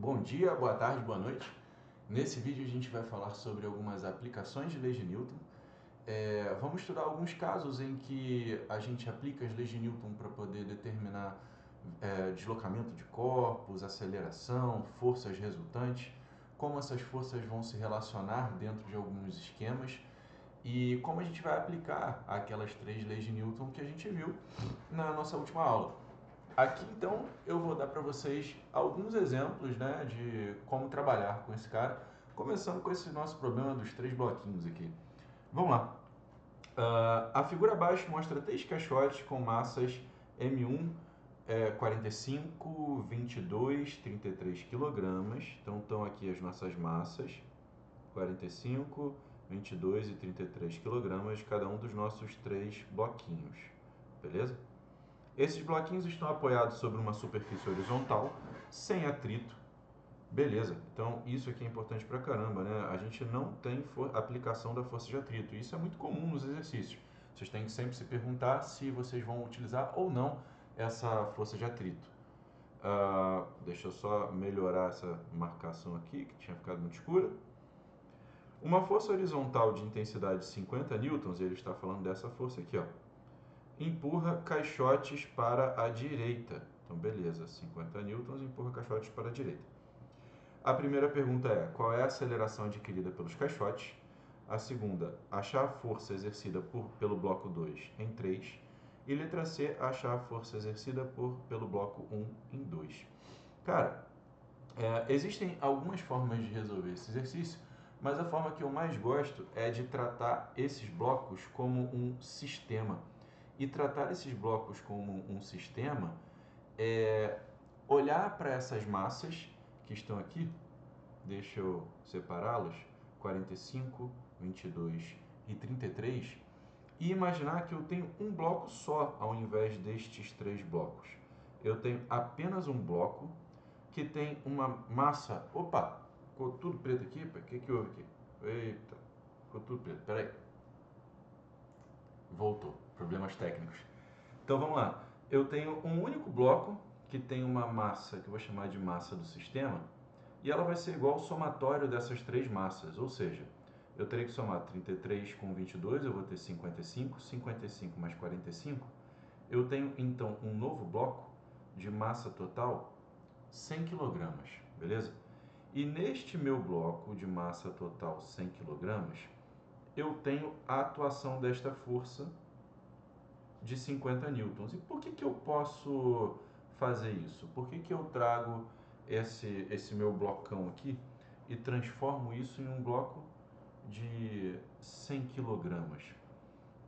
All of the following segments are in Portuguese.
Bom dia, boa tarde, boa noite. Nesse vídeo a gente vai falar sobre algumas aplicações de leis de Newton. Vamos estudar alguns casos em que a gente aplica as leis de Newton para poder determinar deslocamento de corpos, aceleração, forças resultantes, como essas forças vão se relacionar dentro de alguns esquemas e como a gente vai aplicar aquelas três leis de Newton que a gente viu na nossa última aula. Aqui então eu vou dar para vocês alguns exemplos, né, de como trabalhar com esse cara, começando com esse nosso problema dos três bloquinhos aqui. Vamos lá. A figura abaixo mostra três caixotes com massas M1, 45, 22, 33 kg. Então estão aqui as nossas massas, 45, 22 e 33 kg, cada um dos nossos três bloquinhos, beleza? Esses bloquinhos estão apoiados sobre uma superfície horizontal, sem atrito. Beleza, então isso aqui é importante pra caramba, né? A gente não tem aplicação da força de atrito. Isso é muito comum nos exercícios. Vocês têm que sempre se perguntar se vocês vão utilizar ou não essa força de atrito. Deixa eu só melhorar essa marcação aqui, que tinha ficado muito escura. Uma força horizontal de intensidade 50 newtons, ele está falando dessa força aqui, ó, empurra caixotes para a direita. Então, beleza, 50 newtons empurra caixotes para a direita. A primeira pergunta é, qual é a aceleração adquirida pelos caixotes? A segunda, achar a força exercida pelo bloco 2 em 3. E letra C, achar a força exercida pelo bloco 1 em 2. Cara, existem algumas formas de resolver esse exercício, mas a forma que eu mais gosto é de tratar esses blocos como um sistema. E tratar esses blocos como um sistema é olhar para essas massas que estão aqui, deixa eu separá-las, 45, 22 e 33, e imaginar que eu tenho um bloco só ao invés destes três blocos. Eu tenho apenas um bloco que tem uma massa... Opa, ficou tudo preto aqui? O que houve aqui? Eita, ficou tudo preto, peraí. Voltou, problemas técnicos. Então vamos lá, eu tenho um único bloco que tem uma massa, que eu vou chamar de massa do sistema, e ela vai ser igual ao somatório dessas três massas, ou seja, eu terei que somar 33 com 22, eu vou ter 55, 55 mais 45, eu tenho então um novo bloco de massa total 100 kg, beleza? E neste meu bloco de massa total 100 kg, eu tenho a atuação desta força de 50 newtons. E por que eu posso fazer isso? Por que eu trago esse meu blocão aqui e transformo isso em um bloco de 100 kg?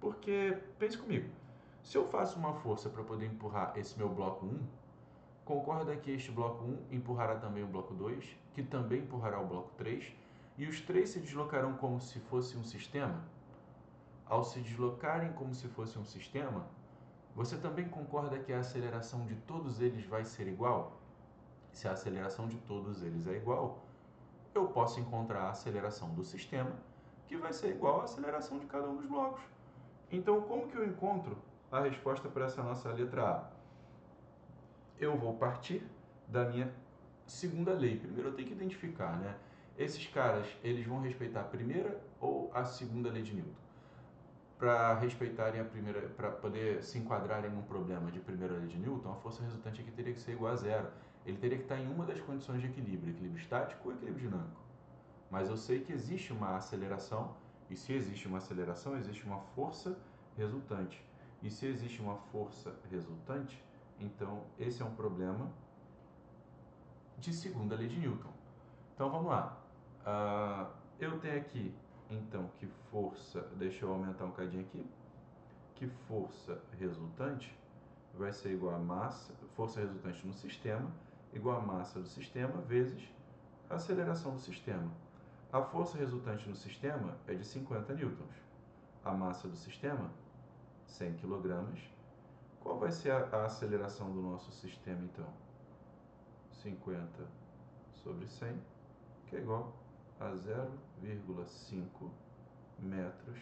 Porque, pense comigo, se eu faço uma força para poder empurrar esse meu bloco 1, concorda que este bloco 1 empurrará também o bloco 2, que também empurrará o bloco 3, e os três se deslocarão como se fosse um sistema? Ao se deslocarem como se fosse um sistema, você também concorda que a aceleração de todos eles vai ser igual? Se a aceleração de todos eles é igual, eu posso encontrar a aceleração do sistema, que vai ser igual à aceleração de cada um dos blocos. Então, como que eu encontro a resposta para essa nossa letra A? Eu vou partir da minha segunda lei. Primeiro eu tenho que identificar, né? Esses caras, eles vão respeitar a primeira ou a segunda lei de Newton? Para respeitarem a primeira, para poder se enquadrarem num problema de primeira lei de Newton, a força resultante aqui teria que ser igual a zero. Ele teria que estar em uma das condições de equilíbrio, equilíbrio estático ou equilíbrio dinâmico. Mas eu sei que existe uma aceleração, e se existe uma aceleração, existe uma força resultante. E se existe uma força resultante, então esse é um problema de segunda lei de Newton. Então vamos lá. Eu tenho aqui, então, que força, deixa eu aumentar um cadinho aqui, que força resultante vai ser igual a massa, força resultante no sistema, igual a massa do sistema vezes a aceleração do sistema. A força resultante no sistema é de 50 newtons. A massa do sistema, 100 kg. Qual vai ser a aceleração do nosso sistema, então? 50 sobre 100, que é igual a 0,5 metros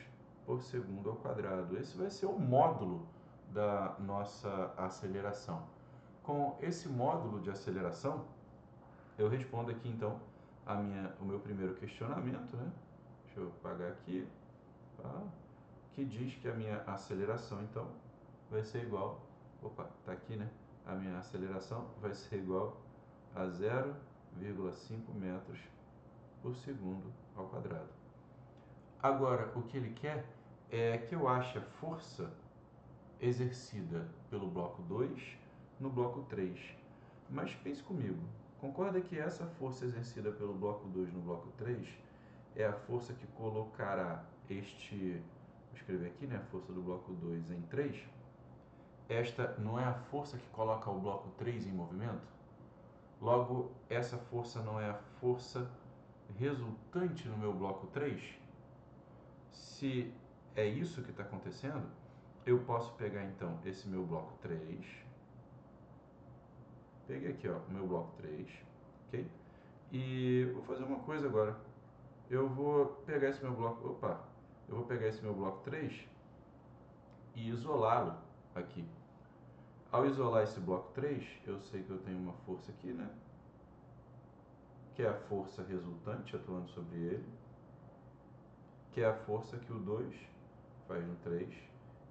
por segundo ao quadrado. Esse vai ser o módulo da nossa aceleração. Com esse módulo de aceleração, eu respondo aqui então o meu primeiro questionamento, né? Deixa eu apagar aqui, tá? Que diz que a minha aceleração então vai ser igual, opa, tá aqui, né? A minha aceleração vai ser igual a 0,5 metros por segundo ao quadrado. Agora, o que ele quer é que eu ache a força exercida pelo bloco 2 no bloco 3. Mas pense comigo, concorda que essa força exercida pelo bloco 2 no bloco 3 é a força que colocará vou escrever aqui, né, a força do bloco 2 em 3? Esta não é a força que coloca o bloco 3 em movimento? Logo, essa força não é a força resultante no meu bloco 3? Se é isso que está acontecendo, eu posso pegar então esse meu bloco 3, peguei aqui ó, o meu bloco 3, ok? E vou fazer uma coisa agora, eu vou pegar esse meu bloco, eu vou pegar esse meu bloco 3 e isolá-lo aqui. Ao isolar esse bloco 3, eu sei que eu tenho uma força aqui, né? Que é a força resultante atuando sobre ele, que é a força que o 2 faz no 3,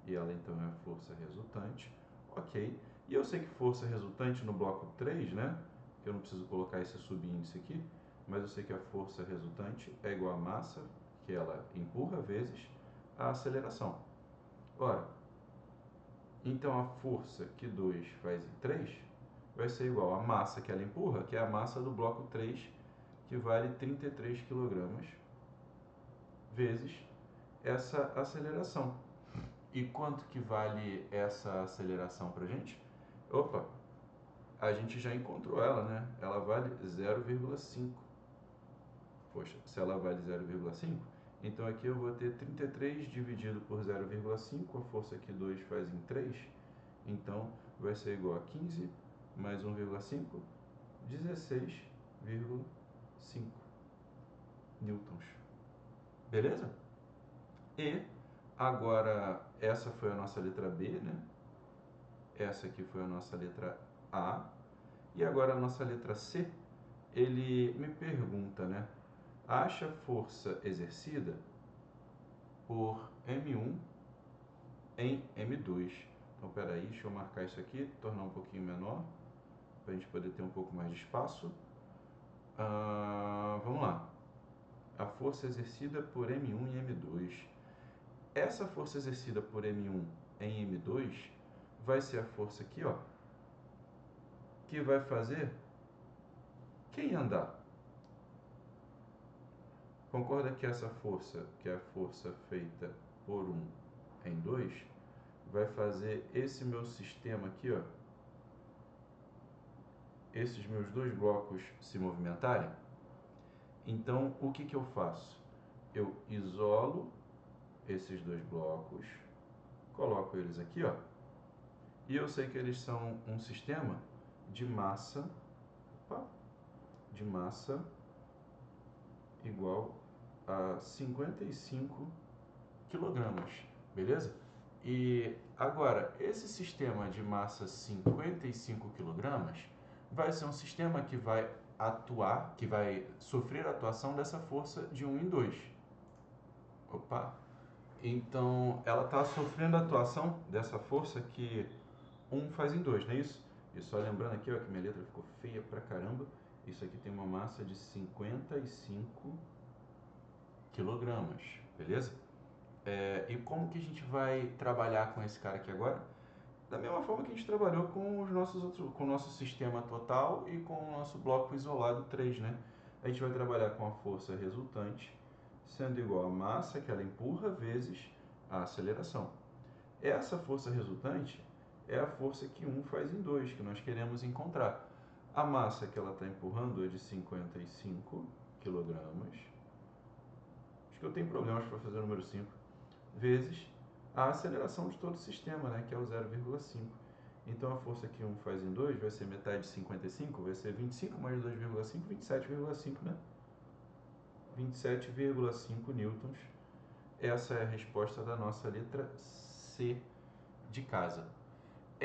e ela então é a força resultante, ok. E eu sei que força resultante no bloco 3, né? Que eu não preciso colocar esse subíndice aqui, mas eu sei que a força resultante é igual à massa, que ela empurra, vezes a aceleração. Ora, então a força que 2 faz em 3 vai ser igual à massa que ela empurra, que é a massa do bloco 3, que vale 33 kg, vezes essa aceleração. E quanto que vale essa aceleração para a gente? Opa, a gente já encontrou ela, né? Ela vale 0,5. Poxa, se ela vale 0,5, então aqui eu vou ter 33 dividido por 0,5, a força que 2 faz em 3, então vai ser igual a 15 mais 1,5, 16,5 newtons. Beleza? E agora essa foi a nossa letra B, né? Essa aqui foi a nossa letra A. E agora a nossa letra C, ele me pergunta, né? Acha força exercida por M1 em M2. Então, peraí, deixa eu marcar isso aqui, tornar um pouquinho menor, para a gente poder ter um pouco mais de espaço. Vamos lá. A força exercida por M1 em M2. Essa força exercida por M1 em M2 vai ser a força aqui, ó, que vai fazer quem andar? Concorda que essa força, que é a força feita por 1 em 2, vai fazer esse meu sistema aqui, ó, esses meus dois blocos se movimentarem? Então, o que eu faço? Eu isolo esses dois blocos, coloco eles aqui, ó, e eu sei que eles são um sistema de massa, igual a 55 quilogramas, beleza? E agora, esse sistema de massa 55 kg vai ser um sistema que vai atuar, que vai sofrer a atuação dessa força de 1 em 2. Opa! Então, ela está sofrendo a atuação dessa força que 1 faz em 2, não é isso? E só lembrando aqui, ó, que minha letra ficou feia pra caramba. Isso aqui tem uma massa de 55 kg, beleza? E como que a gente vai trabalhar com esse cara aqui agora? Da mesma forma que a gente trabalhou com com o nosso sistema total e com o nosso bloco isolado 3, né? A gente vai trabalhar com a força resultante, sendo igual a massa que ela empurra vezes a aceleração. Essa força resultante é a força que 1 faz em 2, que nós queremos encontrar. A massa que ela está empurrando é de 55 kg. Acho que eu tenho problemas para fazer o número 5. Vezes a aceleração de todo o sistema, né, que é o 0,5. Então a força que 1 faz em 2 vai ser metade de 55, vai ser 25 mais 2,5, 27,5, né? 27,5 newtons. Essa é a resposta da nossa letra C de casa.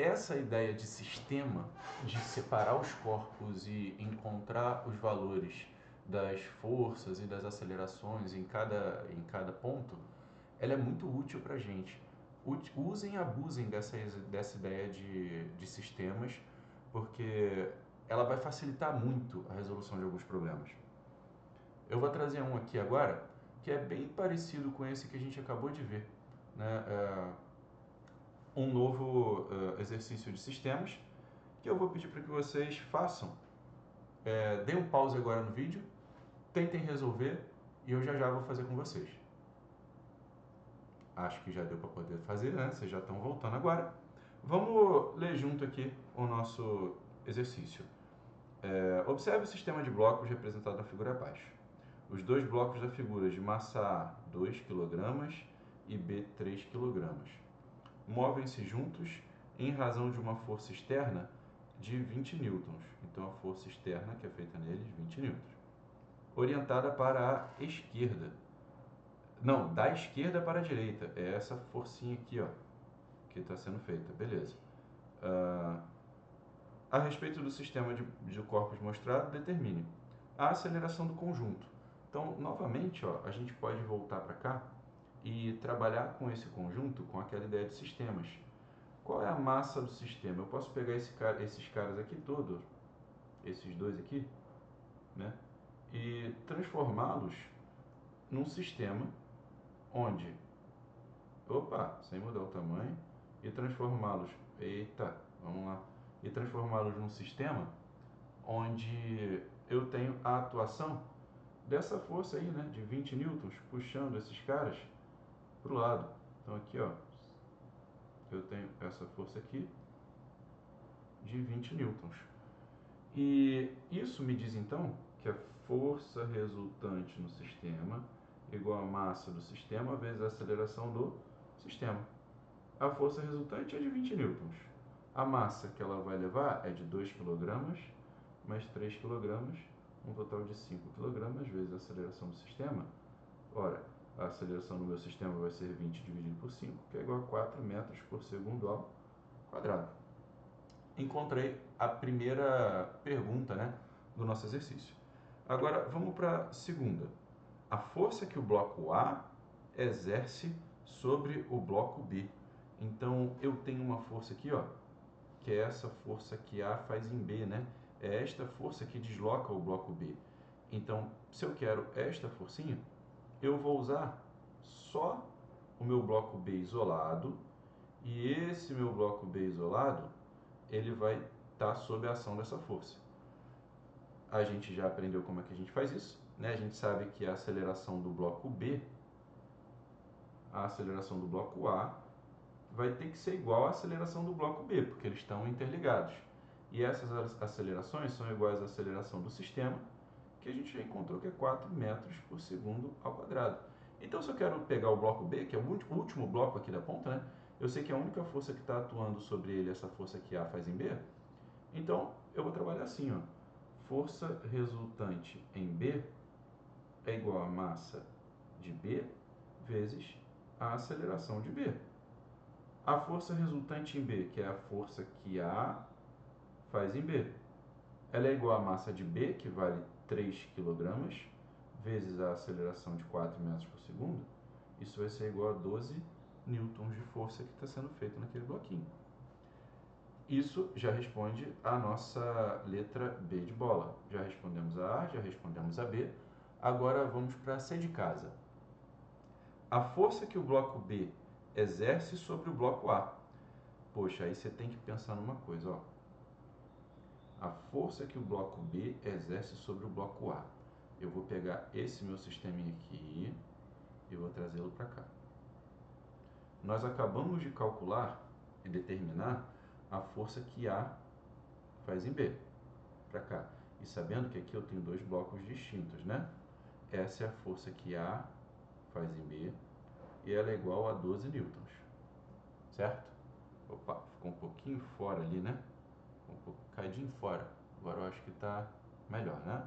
essa ideia de sistema, de separar os corpos e encontrar os valores das forças e das acelerações em cada ponto, ela é muito útil para a gente. Usem e abusem dessa ideia de sistemas, porque ela vai facilitar muito a resolução de alguns problemas. Eu vou trazer um aqui agora, que é bem parecido com esse que a gente acabou de ver, né? Um novo exercício de sistemas, que eu vou pedir para que vocês façam. Deem um pause agora no vídeo, tentem resolver e eu já vou fazer com vocês. Acho que já deu para poder fazer, né? Vocês já estão voltando agora. Vamos ler junto aqui o nosso exercício. Observe o sistema de blocos representado na figura abaixo. Os dois blocos da figura de massa A, 2 kg, e B, 3 kg, movem-se juntos em razão de uma força externa de 20 newtons. Então, a força externa que é feita neles, 20 newtons. Orientada para a esquerda. Não, da esquerda para a direita. É essa forcinha aqui, ó, que está sendo feita. Beleza. A respeito do sistema de corpos mostrado, determine a aceleração do conjunto. Então, novamente, ó, a gente pode voltar para cá e trabalhar com esse conjunto, com aquela ideia de sistemas. Qual é a massa do sistema? Eu posso pegar esses caras aqui todos, esses dois aqui, né, e transformá-los num sistema onde, sem mudar o tamanho, e transformá-los, vamos lá, e transformá-los num sistema onde eu tenho a atuação dessa força aí, né, de 20 newtons, puxando esses caras para o lado. Então aqui, ó, eu tenho essa força aqui de 20 newtons. E isso me diz então que a força resultante no sistema igual a massa do sistema vezes a aceleração do sistema. A força resultante é de 20 newtons. A massa que ela vai levar é de 2 kg mais 3 kg, um total de 5 kg vezes a aceleração do sistema. Ora, a aceleração do meu sistema vai ser 20 dividido por 5, que é igual a 4 metros por segundo ao quadrado. Encontrei a primeira pergunta, né, do nosso exercício. Agora, vamos para a segunda. A força que o bloco A exerce sobre o bloco B. Então, eu tenho uma força aqui, ó, que é essa força que A faz em B, né? É esta força que desloca o bloco B. Então, se eu quero esta forcinha, eu vou usar só o meu bloco B isolado, e esse meu bloco B isolado, ele vai estar sob a ação dessa força. A gente já aprendeu como é que a gente faz isso, né? A gente sabe que a aceleração do bloco B, a aceleração do bloco A, vai ter que ser igual à aceleração do bloco B, porque eles estão interligados. E essas acelerações são iguais à aceleração do sistema, que a gente já encontrou que é 4 metros por segundo ao quadrado. Então, se eu quero pegar o bloco B, que é o último bloco aqui da ponta, né? Eu sei que a única força que está atuando sobre ele é essa força que A faz em B. Então, eu vou trabalhar assim, ó. Força resultante em B é igual a massa de B vezes a aceleração de B. A força resultante em B, que é a força que A faz em B, ela é igual à massa de B, que vale 3 kg, vezes a aceleração de 4 metros por segundo. Isso vai ser igual a 12 newtons de força que está sendo feita naquele bloquinho. Isso já responde a nossa letra B de bola. Já respondemos a A, já respondemos a B. Agora vamos para C de casa. A força que o bloco B exerce sobre o bloco A. Poxa, aí você tem que pensar numa coisa, ó. A força que o bloco B exerce sobre o bloco A. Eu vou pegar esse meu sisteminha aqui e vou trazê-lo para cá. Nós acabamos de calcular e determinar a força que A faz em B, para cá. E sabendo que aqui eu tenho dois blocos distintos, né? Essa é a força que A faz em B e ela é igual a 12 newtons, certo? Opa, ficou um pouquinho fora ali, né? Um cadinho fora. Agora eu acho que está melhor, né?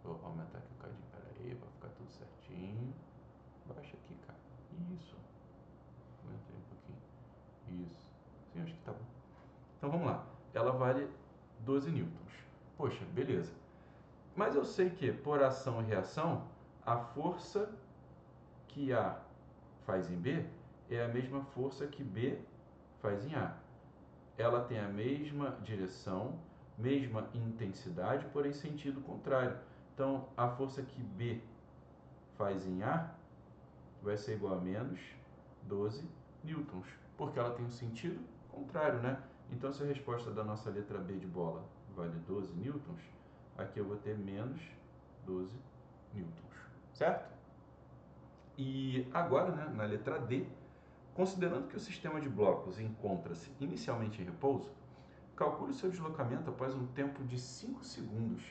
Vou aumentar aqui um cadinho, peraí, para ficar tudo certinho. Baixa aqui, cara. Isso. Aumentei um pouquinho. Isso. Sim, acho que tá bom. Então vamos lá, ela vale 12 newtons. Poxa, beleza. Mas eu sei que por ação e reação, a força que A faz em B é a mesma força que B faz em A. Ela tem a mesma direção, mesma intensidade, porém sentido contrário. Então, a força que B faz em A vai ser igual a menos 12 newtons, porque ela tem um sentido contrário, né? Então, se a resposta da nossa letra B de bola vale 12 newtons, aqui eu vou ter menos 12 newtons, certo? E agora, né, na letra D, considerando que o sistema de blocos encontra-se inicialmente em repouso, calcule o seu deslocamento após um tempo de 5 segundos.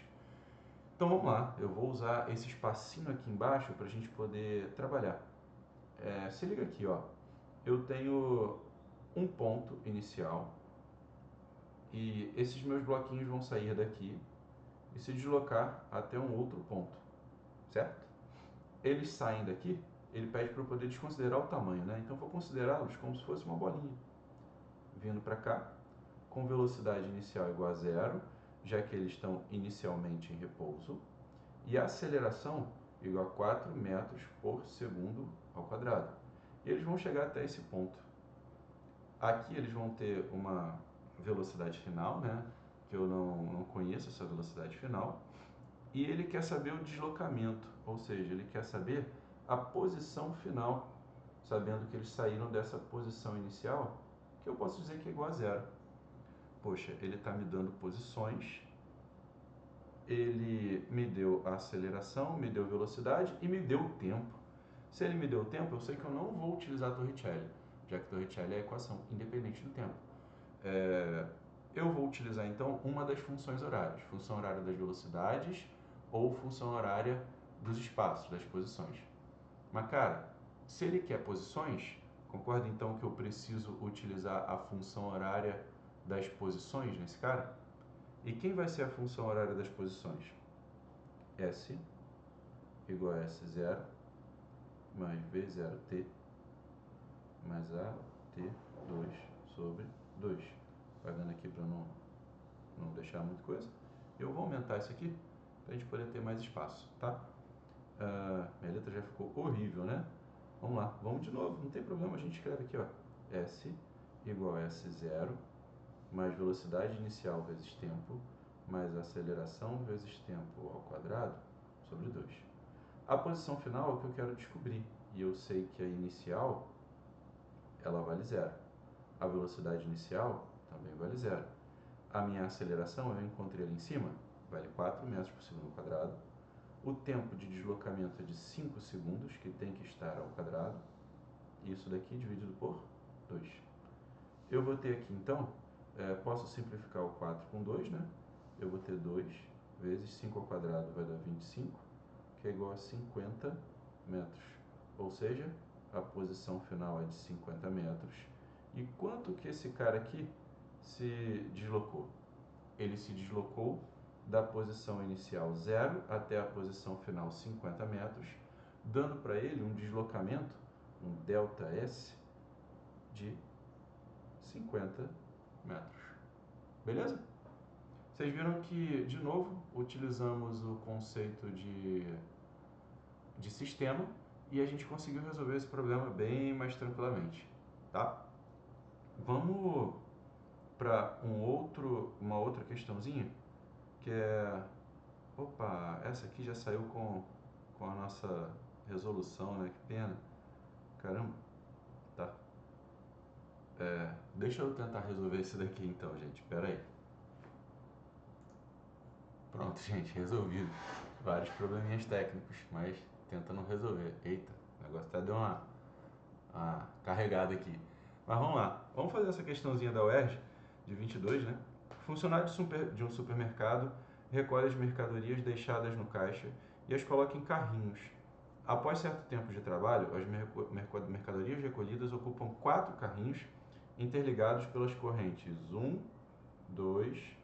Então vamos lá, eu vou usar esse espacinho aqui embaixo para a gente poder trabalhar. Se liga aqui, ó. Eu tenho um ponto inicial e esses meus bloquinhos vão sair daqui e se deslocar até um outro ponto, certo? Eles saem daqui, ele pede para eu poder desconsiderar o tamanho, né? Então eu vou considerá-los como se fosse uma bolinha. Vindo para cá, com velocidade inicial igual a zero, já que eles estão inicialmente em repouso, e a aceleração igual a 4 metros por segundo ao quadrado. E eles vão chegar até esse ponto. Aqui eles vão ter uma velocidade final, né? Que eu não conheço essa velocidade final. E ele quer saber o deslocamento, ou seja, ele quer saber a posição final, sabendo que eles saíram dessa posição inicial, que eu posso dizer que é igual a zero. Poxa, ele está me dando posições, ele me deu a aceleração, me deu velocidade e me deu o tempo. Se ele me deu o tempo, eu sei que eu não vou utilizar a Torricelli, já que Torricelli é a equação independente do tempo. Eu vou utilizar então uma das funções horárias, função horária das velocidades ou função horária dos espaços, das posições. Mas cara, se ele quer posições, concorda então que eu preciso utilizar a função horária das posições nesse cara? E quem vai ser a função horária das posições? S igual a S0 mais V0T mais AT2 sobre 2. Pagando aqui para não deixar muita coisa. Eu vou aumentar isso aqui para a gente poder ter mais espaço, tá? Minha letra já ficou horrível, né? Vamos lá, vamos de novo, não tem problema, a gente escreve aqui, ó. S igual a S0 mais velocidade inicial vezes tempo mais aceleração vezes tempo ao quadrado sobre 2. A posição final é o que eu quero descobrir, e eu sei que a inicial, ela vale zero. A velocidade inicial também vale zero. A minha aceleração, eu encontrei ali em cima, vale 4 metros por segundo ao quadrado. O tempo de deslocamento é de 5 segundos, que tem que estar ao quadrado. Isso daqui dividido por 2. Eu vou ter aqui, então, posso simplificar o 4 com 2, né? Eu vou ter 2 vezes 5 ao quadrado vai dar 25, que é igual a 50 metros. Ou seja, a posição final é de 50 metros. E quanto que esse cara aqui se deslocou? Ele se deslocou da posição inicial 0 até a posição final 50 metros, dando para ele um deslocamento, um ΔS, de 50 metros. Beleza? Vocês viram que, de novo, utilizamos o conceito de sistema e a gente conseguiu resolver esse problema bem mais tranquilamente, tá? Vamos para uma outra questãozinha, que é... Opa, essa aqui já saiu com a nossa resolução, né? Que pena. Caramba. Tá. Deixa eu tentar resolver isso daqui então, gente. Pera aí. Pronto, gente, resolvido. Vários probleminhas técnicos, mas tentando resolver. Eita, o negócio até deu uma carregada aqui. Mas vamos lá. Vamos fazer essa questãozinha da UERJ, de 22, né? Funcionário de um supermercado recolhe as mercadorias deixadas no caixa e as coloca em carrinhos. Após certo tempo de trabalho, as mercadorias recolhidas ocupam 4 carrinhos interligados pelas correntes 1, 2,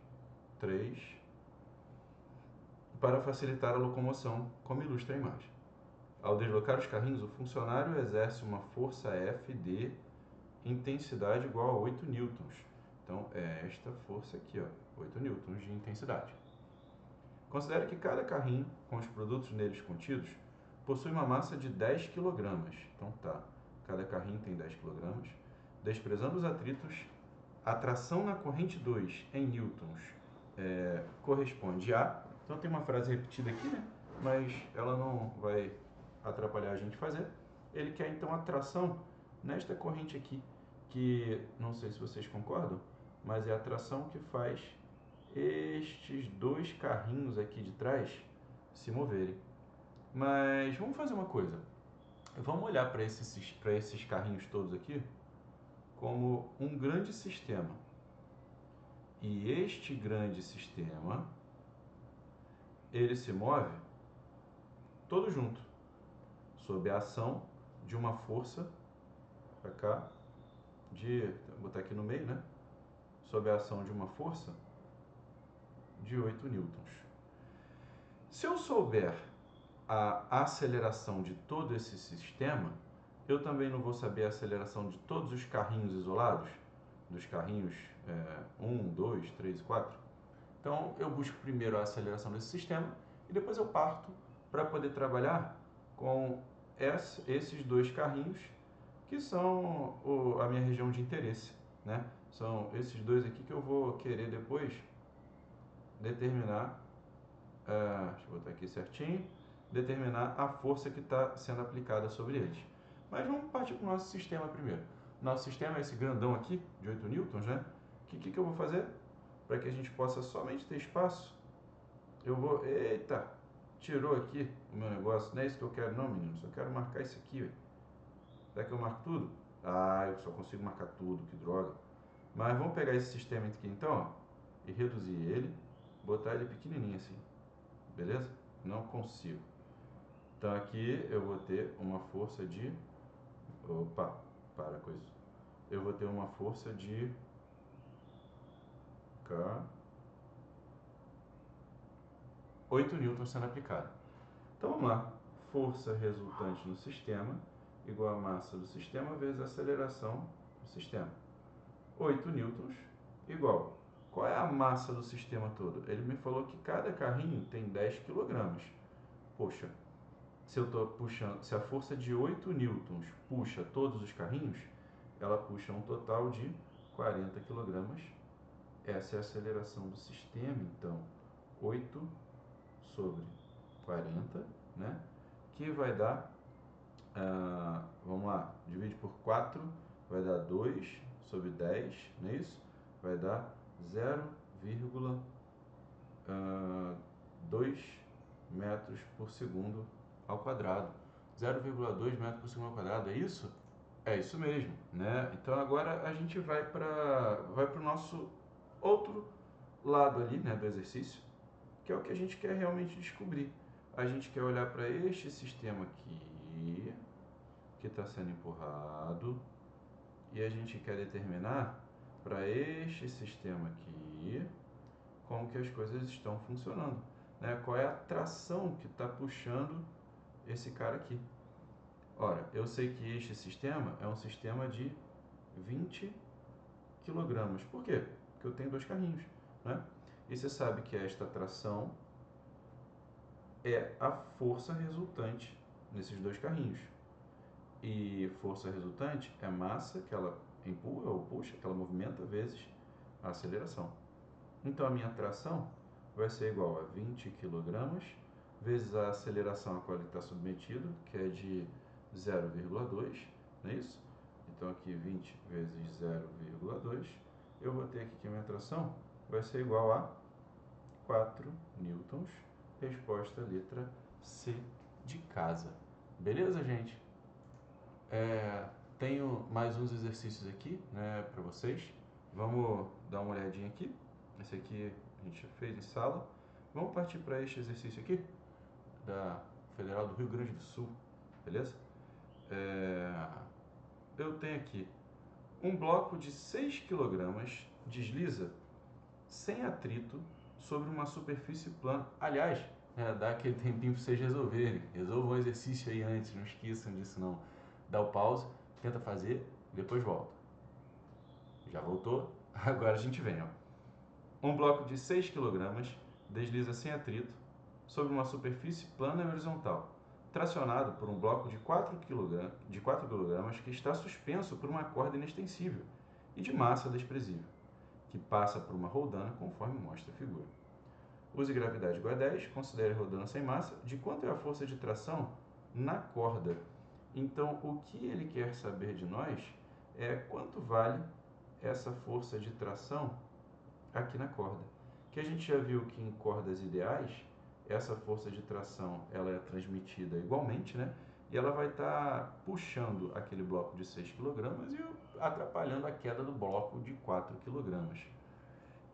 3, para facilitar a locomoção, como ilustra a imagem. Ao deslocar os carrinhos, o funcionário exerce uma força F de intensidade igual a 8 newtons, Então, é esta força aqui, ó, 8 newtons de intensidade. Considere que cada carrinho, com os produtos neles contidos, possui uma massa de 10 kg. Então, tá, cada carrinho tem 10 kg. Desprezando os atritos, a tração na corrente 2 em newtons corresponde a... Então, tem uma frase repetida aqui, né? Mas ela não vai atrapalhar a gente fazer. Ele quer, então, a tração nesta corrente aqui, que não sei se vocês concordam, mas é a tração que faz estes dois carrinhos aqui de trás se moverem. Mas vamos fazer uma coisa. Vamos olhar para esses carrinhos todos aqui como um grande sistema. E este grande sistema, ele se move todo junto, sob a ação de uma força, para cá, vou botar aqui no meio, né? Sob a ação de uma força de 8 newtons. Se eu souber a aceleração de todo esse sistema, eu também não vou saber a aceleração de todos os carrinhos isolados, dos carrinhos 1, 2, 3 e 4. Então, eu busco primeiro a aceleração desse sistema e depois eu parto para poder trabalhar com esses dois carrinhos, que são a minha região de interesse, né? São esses dois aqui que eu vou querer depois determinar, deixa eu botar aqui certinho, determinar a força que está sendo aplicada sobre eles. Mas vamos partir para o nosso sistema primeiro. Nosso sistema é esse grandão aqui, de 8 newtons, né? O que eu vou fazer? Para que a gente possa somente ter espaço, eu vou... Eita! Tirou aqui o meu negócio. Não é isso que eu quero não, menino. Só quero marcar isso aqui, velho. Será que eu marco tudo? Ah, eu só consigo marcar tudo, que droga. Mas vamos pegar esse sistema aqui então, ó, e reduzir ele, botar ele pequenininho assim. Beleza? Não consigo. Então aqui eu vou ter uma força de... Opa, para com isso. Eu vou ter uma força de... Cá. 8 newtons sendo aplicada. Então vamos lá. Força resultante no sistema igual a massa do sistema vezes a aceleração do sistema. 8 newtons igual. Qual é a massa do sistema todo? Ele me falou que cada carrinho tem 10 kg. Poxa, se eu tô puxando, se a força de 8 newtons puxa todos os carrinhos, ela puxa um total de 40 kg. Essa é a aceleração do sistema, então 8 sobre 40, né? Que vai dar, vamos lá, divide por 4, vai dar 2 sobre 10, não é isso? Vai dar 0,2 metros por segundo ao quadrado. 0,2 metros por segundo ao quadrado, é isso? É isso mesmo, né? Então agora a gente vai para o nosso outro lado ali, né, do exercício, que é o que a gente quer realmente descobrir. A gente quer olhar para este sistema aqui, que está sendo empurrado, e a gente quer determinar para este sistema aqui como que as coisas estão funcionando, né? Qual é a tração que está puxando esse cara aqui. Ora, eu sei que este sistema é um sistema de 20 kg. Por quê? Porque eu tenho dois carrinhos, né? E você sabe que esta tração é a força resultante nesses dois carrinhos. E força resultante é massa que ela empurra ou puxa, que ela movimenta, vezes a aceleração. Então a minha tração vai ser igual a 20 kg vezes a aceleração a qual ele está submetido, que é de 0,2, não é isso? Então aqui 20 vezes 0,2, eu vou ter aqui que a minha tração vai ser igual a 4 newtons. Resposta letra C de casa. Beleza, gente? Tenho mais uns exercícios aqui, né, para vocês. Vamos dar uma olhadinha aqui. Esse aqui a gente já fez em sala. Vamos partir para este exercício aqui, da Federal do Rio Grande do Sul, beleza? Eu tenho aqui um bloco de 6 kg desliza sem atrito sobre uma superfície plana. Aliás, dá aquele tempinho para vocês resolverem. Resolvam o exercício aí antes, não esqueçam disso não. Dá o pause, tenta fazer, depois volta. Já voltou? Agora a gente vem, ó. Um bloco de 6 kg desliza sem atrito sobre uma superfície plana e horizontal, tracionado por um bloco de 4 kg que está suspenso por uma corda inextensível e de massa desprezível, que passa por uma roldana conforme mostra a figura. Use gravidade igual a 10, considere a roldana sem massa, de quanto é a força de tração na corda. Então, o que ele quer saber de nós é quanto vale essa força de tração aqui na corda. Que a gente já viu que em cordas ideais, essa força de tração ela é transmitida igualmente, né? E ela vai estar puxando aquele bloco de 6 kg e atrapalhando a queda do bloco de 4 kg.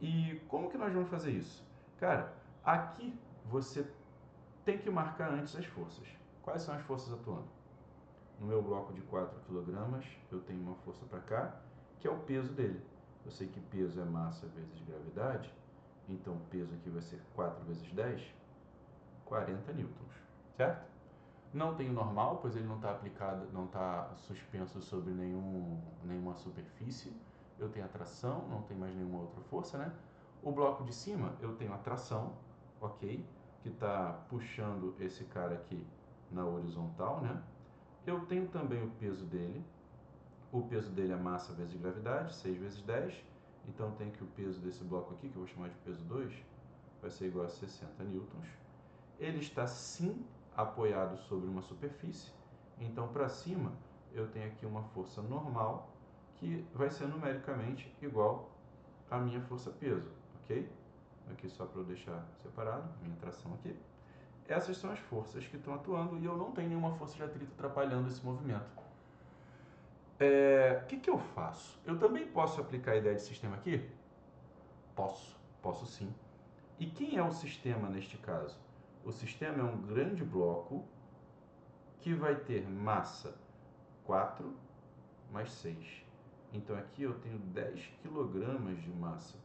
E como que nós vamos fazer isso? Cara, aqui você tem que marcar antes as forças. Quais são as forças atuando? No meu bloco de 4 kg, eu tenho uma força para cá, que é o peso dele. Eu sei que peso é massa vezes gravidade, então o peso aqui vai ser 4 vezes 10, 40 newtons, certo? Não tem o normal, pois ele não está aplicado, não está suspenso sobre nenhuma superfície. Eu tenho a tração, não tem mais nenhuma outra força, né? O bloco de cima, eu tenho a tração, ok? Que está puxando esse cara aqui na horizontal, né? Eu tenho também o peso dele. O peso dele é massa vezes gravidade, 6 vezes 10. Então eu tenho que o peso desse bloco aqui, que eu vou chamar de peso 2, vai ser igual a 60 newtons. Ele está sim apoiado sobre uma superfície, então para cima eu tenho aqui uma força normal que vai ser numericamente igual à minha força-peso, ok? Aqui só para eu deixar separado, minha tração aqui. Essas são as forças que estão atuando e eu não tenho nenhuma força de atrito atrapalhando esse movimento. O que eu faço? Eu também posso aplicar a ideia de sistema aqui? Posso sim. E quem é o sistema neste caso? O sistema é um grande bloco que vai ter massa 4 mais 6. Então aqui eu tenho 10 kg de massa.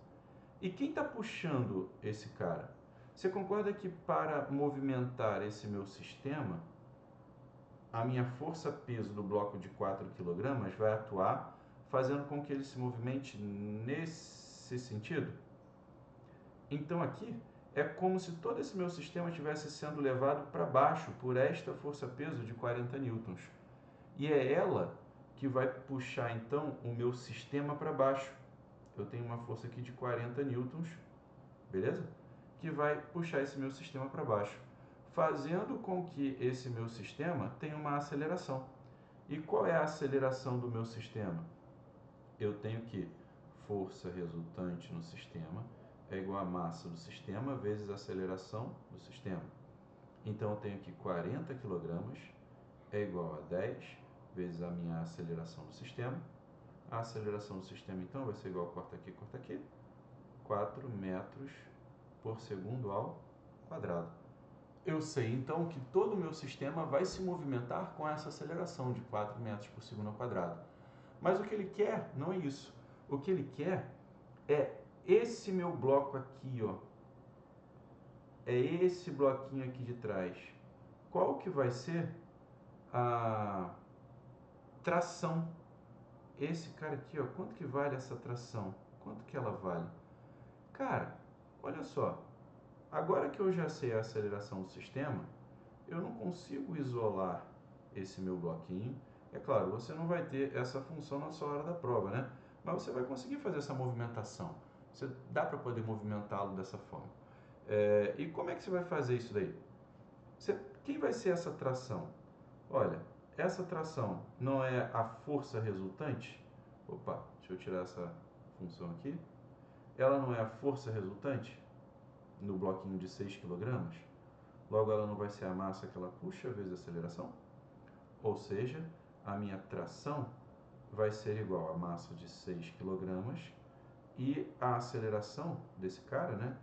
E quem está puxando esse cara? Você concorda que para movimentar esse meu sistema, a minha força-peso do bloco de 4 kg vai atuar fazendo com que ele se movimente nesse sentido? Então aqui é como se todo esse meu sistema estivesse sendo levado para baixo por esta força-peso de 40 newtons. E é ela que vai puxar então o meu sistema para baixo. Eu tenho uma força aqui de 40 newtons, beleza? Que vai puxar esse meu sistema para baixo, fazendo com que esse meu sistema tenha uma aceleração. E qual é a aceleração do meu sistema? Eu tenho que força resultante no sistema é igual a massa do sistema vezes a aceleração do sistema. Então eu tenho que 40 kg é igual a 10 vezes a minha aceleração do sistema. A aceleração do sistema então vai ser igual a corta aqui, 4 metros por segundo ao quadrado. Eu sei então que todo o meu sistema vai se movimentar com essa aceleração de 4 metros por segundo ao quadrado. Mas o que ele quer não é isso. O que ele quer é esse meu bloco aqui, ó. É esse bloquinho aqui de trás. Qual que vai ser a tração? Esse cara aqui, ó, quanto que vale essa tração? Quanto que ela vale? Cara, olha só. Agora que eu já sei a aceleração do sistema, eu não consigo isolar esse meu bloquinho. É claro, você não vai ter essa função na sua hora da prova, né? Mas você vai conseguir fazer essa movimentação. Você dá para poder movimentá-lo dessa forma. E como é que você vai fazer isso daí? Quem vai ser essa tração? Olha, essa tração não é a força resultante? Opa, deixa eu tirar essa função aqui. Ela não é a força resultante no bloquinho de 6 kg? Logo, ela não vai ser a massa que ela puxa vezes a aceleração? Ou seja, a minha tração vai ser igual a massa de 6 kg e a aceleração desse cara, né,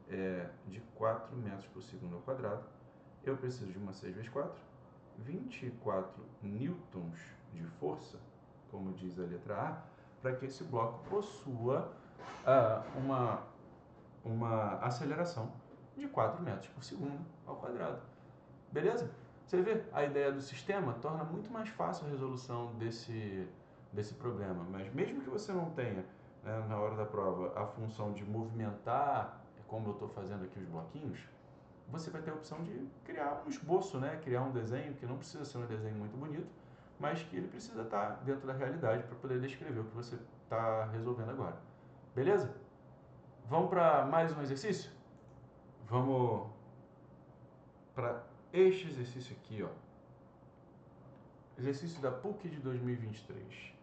é de 4 metros por segundo ao quadrado. Eu preciso de uma 6 vezes 4, 24 newtons de força, como diz a letra A, para que esse bloco possua uma aceleração de 4 metros por segundo ao quadrado. Beleza? Você vê, a ideia do sistema torna muito mais fácil a resolução desse problema. Mas mesmo que você não tenha né, na hora da prova, a função de movimentar, como eu estou fazendo aqui os bloquinhos, você vai ter a opção de criar um esboço, né? Criar um desenho que não precisa ser um desenho muito bonito, mas que ele precisa estar dentro da realidade para poder descrever o que você está resolvendo agora. Beleza? Vamos para mais um exercício? Vamos para este exercício aqui, ó. Exercício da PUC de 2023.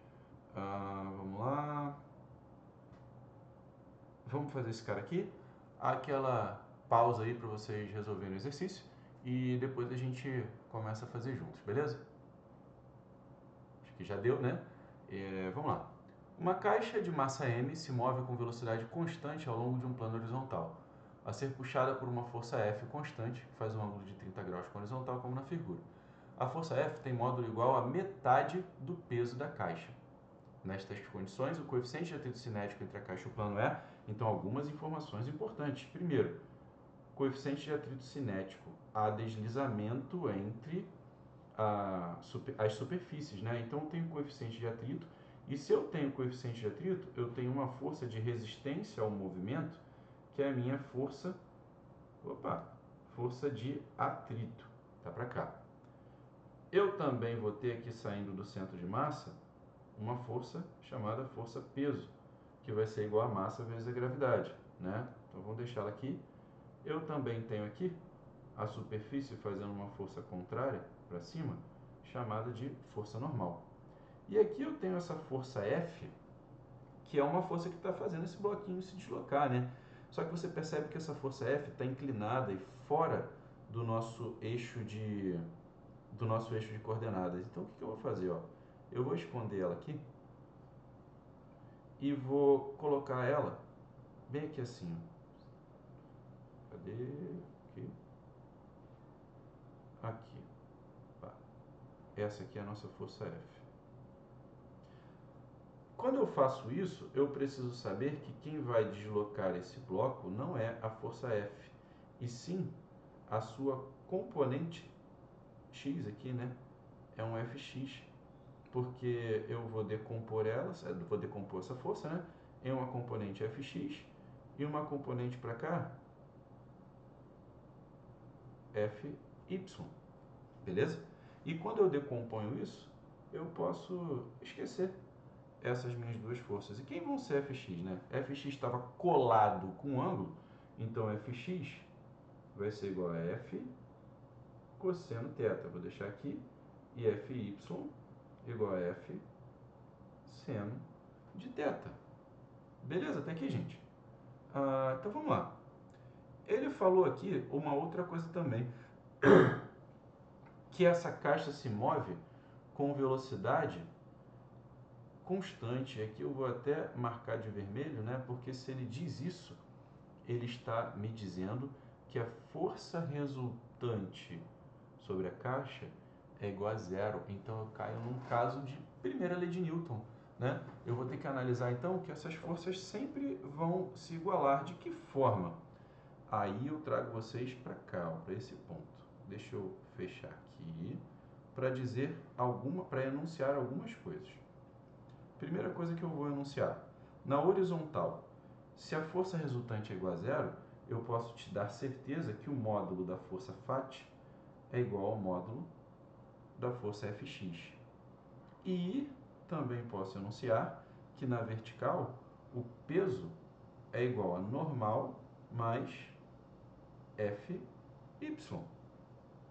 Vamos lá. Vamos fazer esse cara aqui. Aquela pausa aí para vocês resolverem o exercício e depois a gente começa a fazer juntos, beleza? Acho que já deu, né? Vamos lá. Uma caixa de massa M se move com velocidade constante ao longo de um plano horizontal, a ser puxada por uma força F constante, que faz um ângulo de 30 graus com a horizontal, como na figura. A força F tem módulo igual a metade do peso da caixa. Nestas condições, o coeficiente de atrito cinético entre a caixa e o plano é, então, algumas informações importantes. Primeiro, coeficiente de atrito cinético, há deslizamento entre as superfícies, né? Então, eu tenho coeficiente de atrito, e se eu tenho coeficiente de atrito, eu tenho uma força de resistência ao movimento, que é a minha força de atrito, tá para cá. Eu também vou ter aqui, saindo do centro de massa, uma força chamada força peso, que vai ser igual a massa vezes a gravidade, né? Então vamos deixar ela aqui. Eu também tenho aqui a superfície fazendo uma força contrária para cima, chamada de força normal. E aqui eu tenho essa força F, que é uma força que está fazendo esse bloquinho se deslocar, né? Só que você percebe que essa força F está inclinada e fora do nosso eixo de coordenadas. Então o que eu vou fazer? Ó? Eu vou esconder ela aqui e vou colocar ela bem aqui assim. Cadê? Aqui. Aqui. Essa aqui é a nossa força F. Quando eu faço isso, eu preciso saber que quem vai deslocar esse bloco não é a força F, e sim a sua componente X aqui, né? É um Fx, porque eu vou decompor essa força, né? Em uma componente Fx e uma componente para cá, Fy, beleza? E quando eu decomponho isso, eu posso esquecer essas minhas duas forças. E quem vão ser Fx, né? Fx estava colado com o ângulo, então Fx vai ser igual a F cosseno θ. Vou deixar aqui. E Fy igual a F seno de θ. Beleza? Até aqui, gente. Então vamos lá. Ele falou aqui uma outra coisa também, que essa caixa se move com velocidade constante. Aqui eu vou até marcar de vermelho, né? Porque se ele diz isso, ele está me dizendo que a força resultante sobre a caixa é igual a zero. Então eu caio num caso de primeira lei de Newton, né? Eu vou ter que analisar então que essas forças sempre vão se igualar. De que forma? Aí eu trago vocês para cá, para esse ponto. Deixa eu fechar aqui para enunciar algumas coisas. Primeira coisa que eu vou enunciar: na horizontal, se a força resultante é igual a zero, eu posso te dar certeza que o módulo da força Φ é igual ao módulo da força Fx. E também posso enunciar que na vertical o peso é igual a normal mais Fy.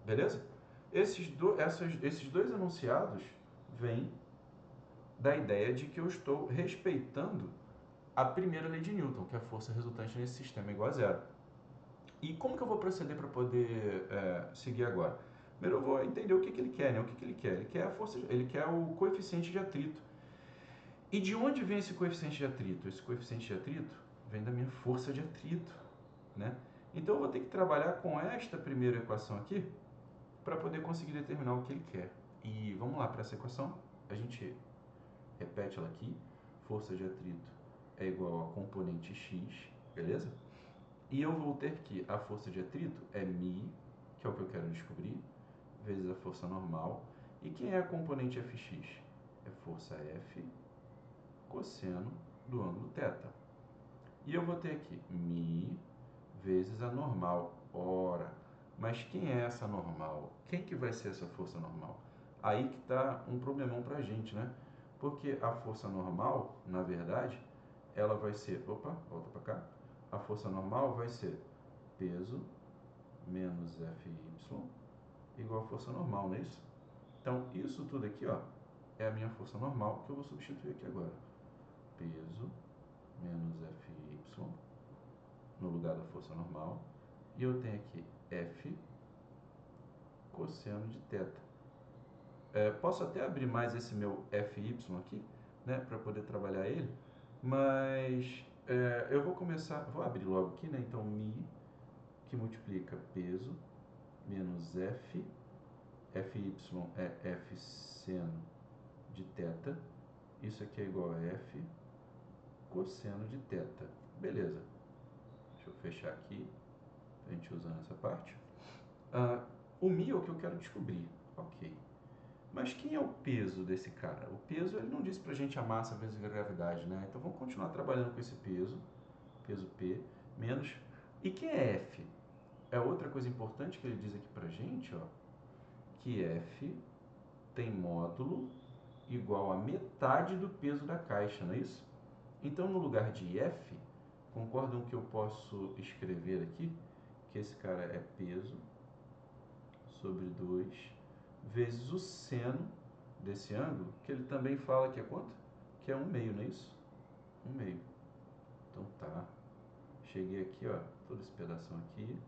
Beleza? Esses dois enunciados vêm da ideia de que eu estou respeitando a primeira lei de Newton, que é a força resultante nesse sistema é igual a zero. E como que eu vou proceder para poder seguir agora? Primeiro eu vou entender o que ele quer, né? O que ele quer? Ele quer o coeficiente de atrito. E de onde vem esse coeficiente de atrito? Esse coeficiente de atrito vem da minha força de atrito, né? Então eu vou ter que trabalhar com esta primeira equação aqui para poder conseguir determinar o que ele quer. E vamos lá para essa equação. A gente repete ela aqui. Força de atrito é igual a componente x, beleza? E eu vou ter que a força de atrito é μ, que é o que eu quero descobrir, vezes a força normal. E quem é a componente Fx? É força F cosseno do ângulo θ. E eu vou ter aqui μ vezes a normal. Ora, mas quem é essa normal? Quem que vai ser essa força normal? Aí que está um problemão para a gente, né? Porque a força normal, na verdade, ela vai ser... Opa, volta para cá. A força normal vai ser peso menos Fy igual a força normal, não é isso? Então, isso tudo aqui, ó, é a minha força normal que eu vou substituir aqui agora. Peso menos Fy no lugar da força normal. E eu tenho aqui F cosseno de θ. Posso até abrir mais esse meu Fy aqui, né, para poder trabalhar ele, mas eu vou começar, vou abrir logo aqui, né, então μ, que multiplica peso, menos F, Fy é F seno de θ, isso aqui é igual a F cosseno de θ, beleza, deixa eu fechar aqui, a gente usando essa parte. O μ é o que eu quero descobrir, ok. Mas quem é o peso desse cara? O peso, ele não diz pra gente a massa vezes a gravidade, né? Então vamos continuar trabalhando com esse peso, peso P, menos... E quem é F? É outra coisa importante que ele diz aqui pra gente, ó, que F tem módulo igual a metade do peso da caixa, não é isso? Então, no lugar de F, concordam que eu posso escrever aqui que esse cara é peso sobre 2 vezes o seno desse ângulo, que ele também fala que é quanto? Que é 1/2, não é isso? 1/2. Então tá. Cheguei aqui, ó, todo esse pedaço aqui.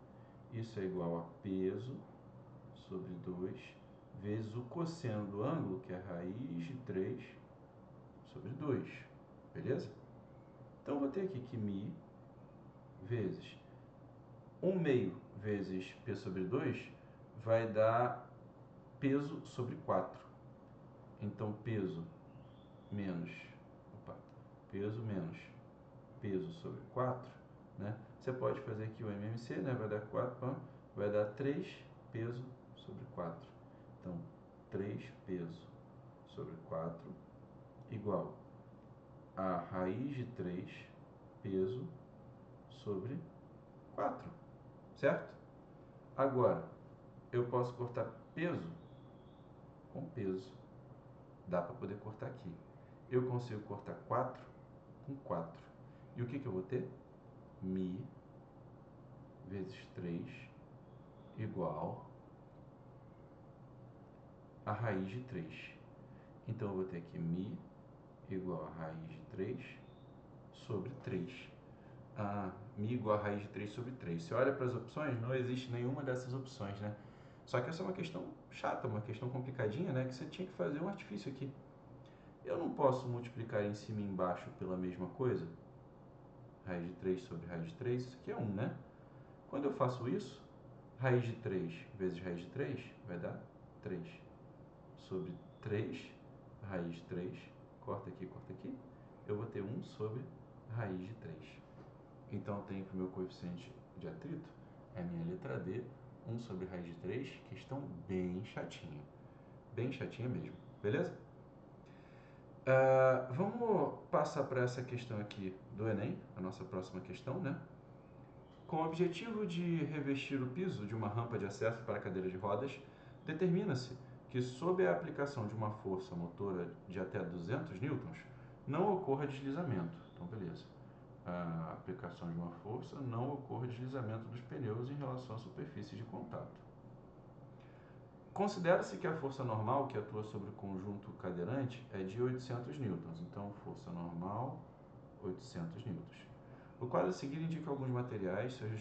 Isso é igual a peso sobre 2 vezes o cosseno do ângulo, que é raiz de 3 sobre 2. Beleza? Então, eu vou ter aqui que μ vezes 1/2 vezes P sobre 2 vai dar peso sobre 4. Então, peso menos peso sobre 4, né? Você pode fazer aqui o MMC, né? Vai dar 4, vai dar 3 peso sobre 4. Então, 3 peso sobre 4 igual a raiz de 3 peso sobre 4, certo? Agora, eu posso cortar peso com peso. Dá para poder cortar aqui. Eu consigo cortar 4 com 4. E o que eu vou ter? μ vezes 3 igual a raiz de 3. Então, eu vou ter aqui μ igual a raiz de 3 sobre 3. μ igual a raiz de 3 sobre 3. Você olha para as opções, não existe nenhuma dessas opções, né? Só que essa é uma questão chata, uma questão complicadinha, né? Que você tinha que fazer um artifício aqui. Eu não posso multiplicar em cima e embaixo pela mesma coisa? Raiz de 3 sobre raiz de 3, isso aqui é 1, né? Quando eu faço isso, raiz de 3 vezes raiz de 3 vai dar 3 sobre 3, raiz de 3, corta aqui, eu vou ter 1 sobre raiz de 3. Então, eu tenho que o meu coeficiente de atrito é a minha letra D, 1 sobre raiz de 3, questão bem chatinha mesmo, beleza? Vamos passar para essa questão aqui do Enem, a nossa próxima questão, né? Com o objetivo de revestir o piso de uma rampa de acesso para cadeira de rodas, determina-se que, sob a aplicação de uma força motora de até 200 newtons, não ocorra deslizamento. Então, beleza. A aplicação de uma força não ocorra deslizamento dos pneus em relação à superfície de contato. Considera-se que a força normal que atua sobre o conjunto cadeirante é de 800 newtons. Então, força normal, 800 newtons. O quadro a seguir indica alguns materiais, seus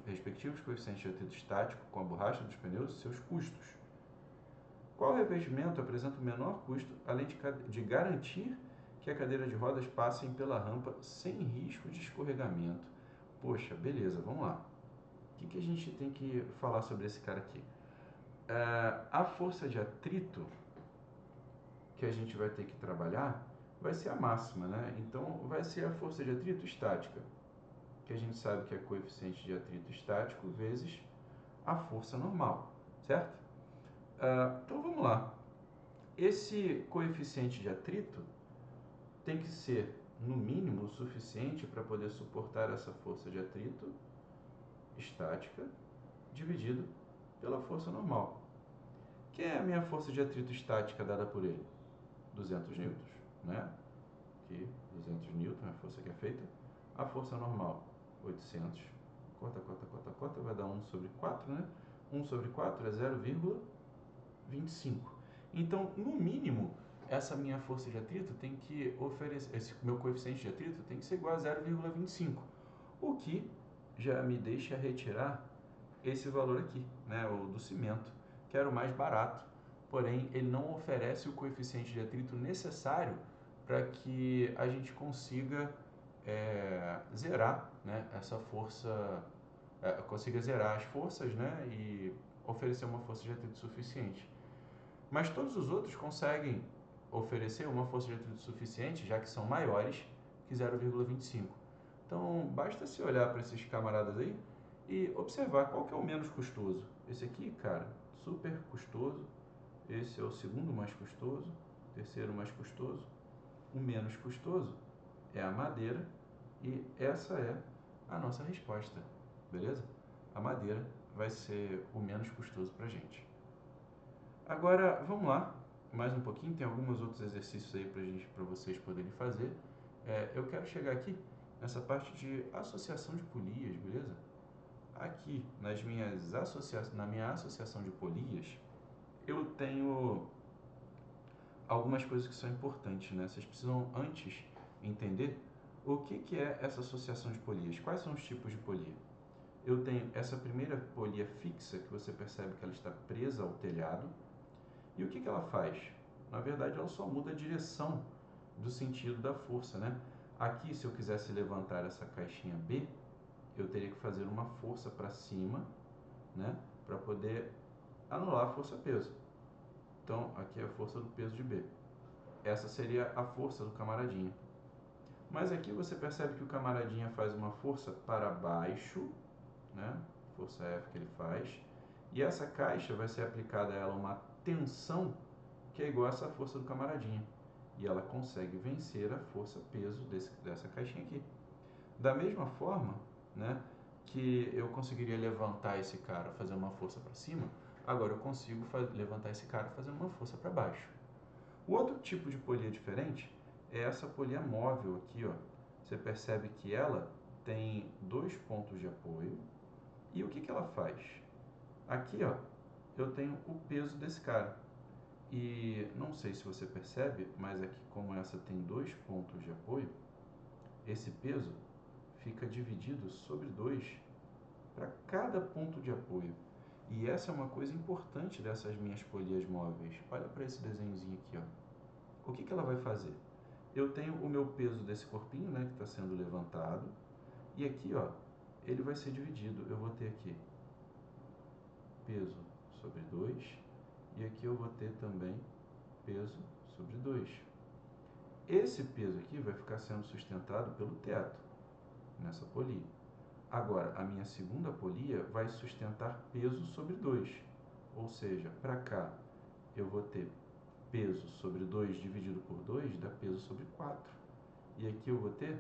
respectivos coeficientes de atrito estático com a borracha dos pneus e seus custos. Qual revestimento apresenta o menor custo, além de garantir que a cadeira de rodas passem pela rampa sem risco de escorregamento? Poxa, beleza, vamos lá. O que a gente tem que falar sobre esse cara aqui? A força de atrito que a gente vai ter que trabalhar vai ser a máxima, né? Então, vai ser a força de atrito estática, que a gente sabe que é coeficiente de atrito estático vezes a força normal, certo? Então, vamos lá. Esse coeficiente de atrito tem que ser no mínimo, o suficiente para poder suportar essa força de atrito estática dividido pela força normal. Que é a minha força de atrito estática dada por ele? 200 newtons, né? Aqui, 200 newtons, a força que é feita. A força normal, 800. Corta, vai dar 1 sobre 4, né? 1 sobre 4 é 0,25. Então, no mínimo, essa minha força de atrito tem que oferecer, esse meu coeficiente de atrito tem que ser igual a 0,25, o que já me deixa retirar esse valor aqui, né, o do cimento, que era o mais barato, porém ele não oferece o coeficiente de atrito necessário para que a gente consiga zerar, né, essa força, consiga zerar as forças, né, e oferecer uma força de atrito suficiente. Mas todos os outros conseguem oferecer uma força de atrito suficiente, já que são maiores que 0,25. Então, basta se olhar para esses camaradas aí e observar qual que é o menos custoso. Esse aqui, cara, super custoso. Esse é o segundo mais custoso, terceiro mais custoso. O menos custoso é a madeira e essa é a nossa resposta, beleza? A madeira vai ser o menos custoso para a gente. Agora, vamos lá, mais um pouquinho, tem alguns outros exercícios aí para vocês poderem fazer. Eu quero chegar aqui nessa parte de associação de polias, beleza? Aqui, na minha associação de polias, eu tenho algumas coisas que são importantes, né? Vocês precisam antes entender o que é essa associação de polias, quais são os tipos de polia. Eu tenho essa primeira polia fixa, que você percebe que ela está presa ao telhado. E o que ela faz? Na verdade, ela só muda a direção do sentido da força, né? Aqui, se eu quisesse levantar essa caixinha B, eu teria que fazer uma força para cima, né? Para poder anular a força-peso. Então, aqui é a força do peso de B. Essa seria a força do camaradinha. Mas aqui você percebe que o camaradinha faz uma força para baixo, né? Força F que ele faz. E essa caixa vai ser aplicada a ela uma tensão que é igual a essa força do camaradinha. E ela consegue vencer a força-peso dessa caixinha aqui. Da mesma forma, né, que eu conseguiria levantar esse cara fazendo uma força para cima, agora eu consigo levantar esse cara fazendo uma força para baixo. O outro tipo de polia diferente é essa polia móvel aqui, ó. Você percebe que ela tem 2 pontos de apoio. E o que ela faz? Aqui, ó, eu tenho o peso desse cara. E não sei se você percebe, mas aqui como essa tem 2 pontos de apoio, esse peso fica dividido sobre 2 para cada ponto de apoio. E essa é uma coisa importante dessas minhas polias móveis. Olha para esse desenhozinho aqui, ó. O que ela vai fazer? Eu tenho o meu peso desse corpinho, né, que está sendo levantado, e aqui, ó, ele vai ser dividido. Eu vou ter aqui peso sobre 2, e aqui eu vou ter também peso sobre 2. Esse peso aqui vai ficar sendo sustentado pelo teto, nessa polia. Agora, a minha segunda polia vai sustentar peso sobre 2, ou seja, para cá eu vou ter peso sobre 2 dividido por 2 dá peso sobre 4. E aqui eu vou ter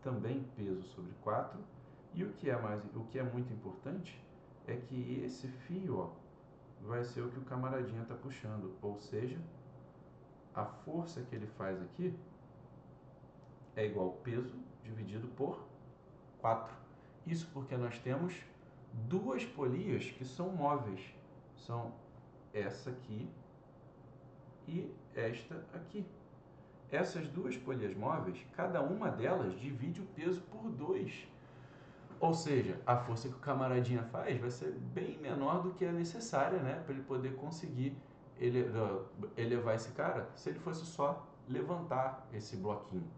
também peso sobre 4. E o que é muito importante é que esse fio, ó, vai ser o que o camaradinha está puxando, ou seja, a força que ele faz aqui é igual peso dividido por 4. Isso porque nós temos duas polias que são móveis. São essa aqui e esta aqui. Essas duas polias móveis, cada uma delas divide o peso por 2. Ou seja, a força que o camaradinha faz vai ser bem menor do que a necessária, né, para ele poder conseguir elevar esse cara, se ele fosse só levantar esse bloquinho.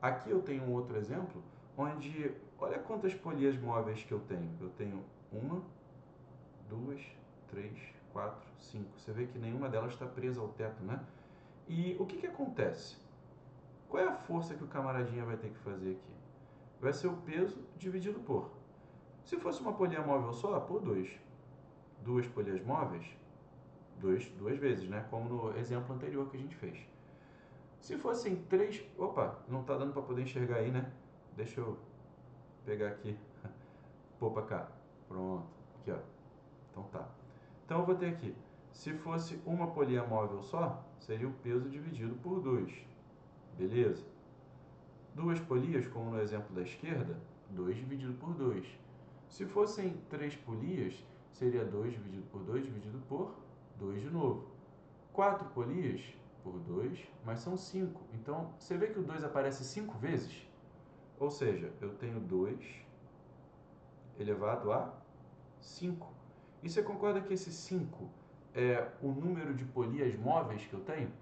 Aqui eu tenho um outro exemplo, onde, olha quantas polias móveis que eu tenho. Eu tenho 1, 2, 3, 4, 5. Você vê que nenhuma delas está presa ao teto, né? E o que acontece? Qual é a força que o camaradinha vai ter que fazer aqui? Vai ser o peso dividido por. Se fosse uma polia móvel só, por 2. Duas polias móveis, duas vezes, né? Como no exemplo anterior que a gente fez. Se fossem 3... Opa, não está dando para poder enxergar aí, né? Deixa eu pegar aqui. Pôr para cá. Pronto. Aqui, ó. Então tá. Então eu vou ter aqui. Se fosse uma polia móvel só, seria o peso dividido por 2. Beleza? Duas polias, como no exemplo da esquerda, 2 dividido por 2. Se fossem 3 polias, seria 2 dividido por 2 dividido por 2 de novo. 4 polias por 2, mas são 5. Então, você vê que o 2 aparece 5 vezes? Ou seja, eu tenho 2 elevado a 5. E você concorda que esse 5 é o número de polias móveis que eu tenho?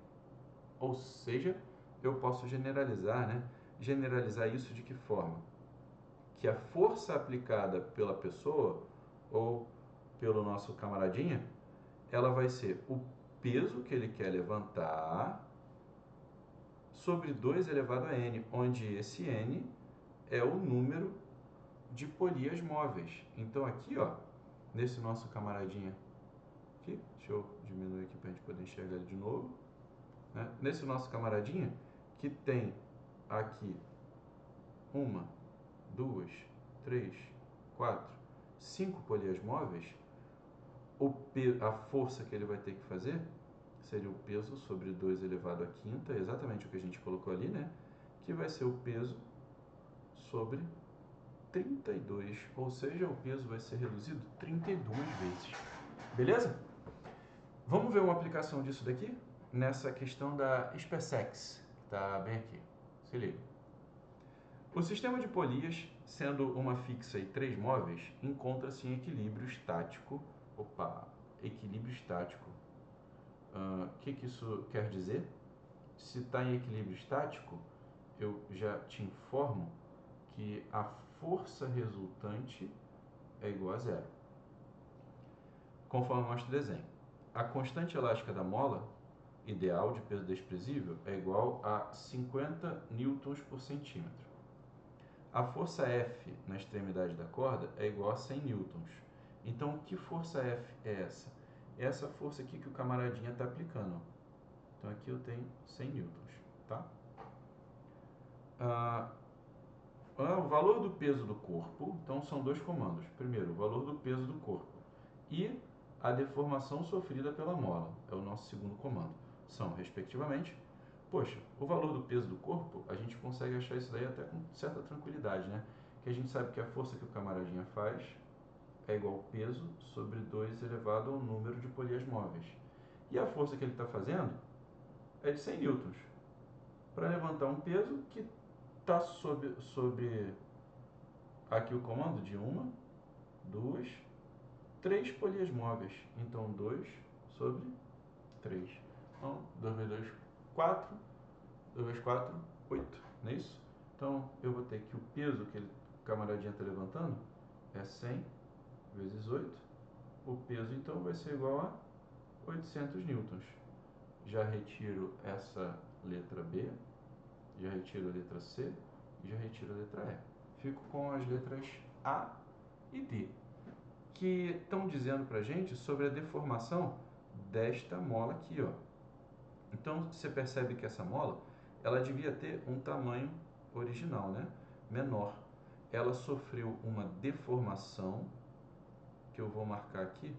Ou seja, eu posso generalizar, né? Generalizar isso de que forma? Que a força aplicada pela pessoa ou pelo nosso camaradinha, ela vai ser o peso que ele quer levantar sobre 2 elevado a n, onde esse n é o número de polias móveis. Então aqui, ó, nesse nosso camaradinha aqui, deixa eu diminuir aqui para a gente poder enxergar ele de novo, né? Nesse nosso camaradinha, que tem aqui 1, 2, 3, 4, 5 polias móveis, a força que ele vai ter que fazer seria o peso sobre 2 elevado a quinta, exatamente o que a gente colocou ali, né? Que vai ser o peso sobre 32, ou seja, o peso vai ser reduzido 32 vezes. Beleza? Vamos ver uma aplicação disso daqui? Nessa questão da SpaceX, que está bem aqui. Se liga. O sistema de polias, sendo uma fixa e 3 móveis, encontra-se em equilíbrio estático. Opa, equilíbrio estático. O que isso quer dizer? Se está em equilíbrio estático, eu já te informo que a força resultante é igual a zero. Conforme mostra o desenho. A constante elástica da mola ideal de peso desprezível é igual a 50 newtons por centímetro. A força F na extremidade da corda é igual a 100 newtons. Então, que força F é essa? É essa força aqui que o camaradinha está aplicando. Então, aqui eu tenho 100 newtons, tá? O valor do peso do corpo, então são dois comandos. Primeiro, o valor do peso do corpo e a deformação sofrida pela mola, é o nosso segundo comando. São, respectivamente, poxa, o valor do peso do corpo, a gente consegue achar isso daí até com certa tranquilidade, né? Que a gente sabe que a força que o camaradinha faz é igual ao peso sobre 2 elevado ao número de polias móveis. E a força que ele está fazendo é de 100 newtons para levantar um peso que está sob aqui o comando de 1, 2, 3 polias móveis. Então, 2 sobre 3. Então, 2 vezes 2, 4. 2 vezes 4, 8. Não é isso? Então, eu vou ter que o peso que o camaradinha está levantando é 100 vezes 8. O peso, então, vai ser igual a 800 newtons. Já retiro essa letra B, já retiro a letra C e já retiro a letra E. Fico com as letras A e D, que estão dizendo para a gente sobre a deformação desta mola aqui, ó. Então, você percebe que essa mola, ela devia ter um tamanho original, né? Menor. Ela sofreu uma deformação, que eu vou marcar aqui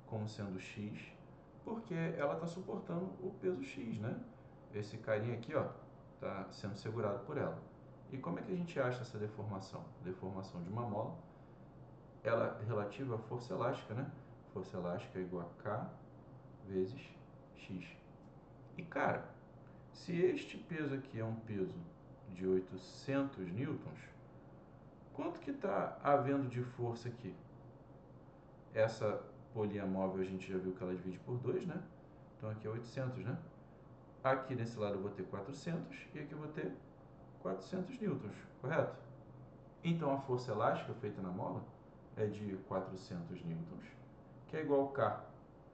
como sendo X, porque ela está suportando o peso X, né? Esse carinha aqui, ó, está sendo segurado por ela. E como é que a gente acha essa deformação? Deformação de uma mola, ela é relativa à força elástica, né? Força elástica é igual a K vezes X. E, cara, se este peso aqui é um peso de 800 newtons, quanto que está havendo de força aqui? Essa polia móvel a gente já viu que ela divide por 2, né? Então aqui é 800, né? Aqui nesse lado eu vou ter 400 e aqui eu vou ter 400 newtons, correto? Então a força elástica feita na mola é de 400 newtons, que é igual a K,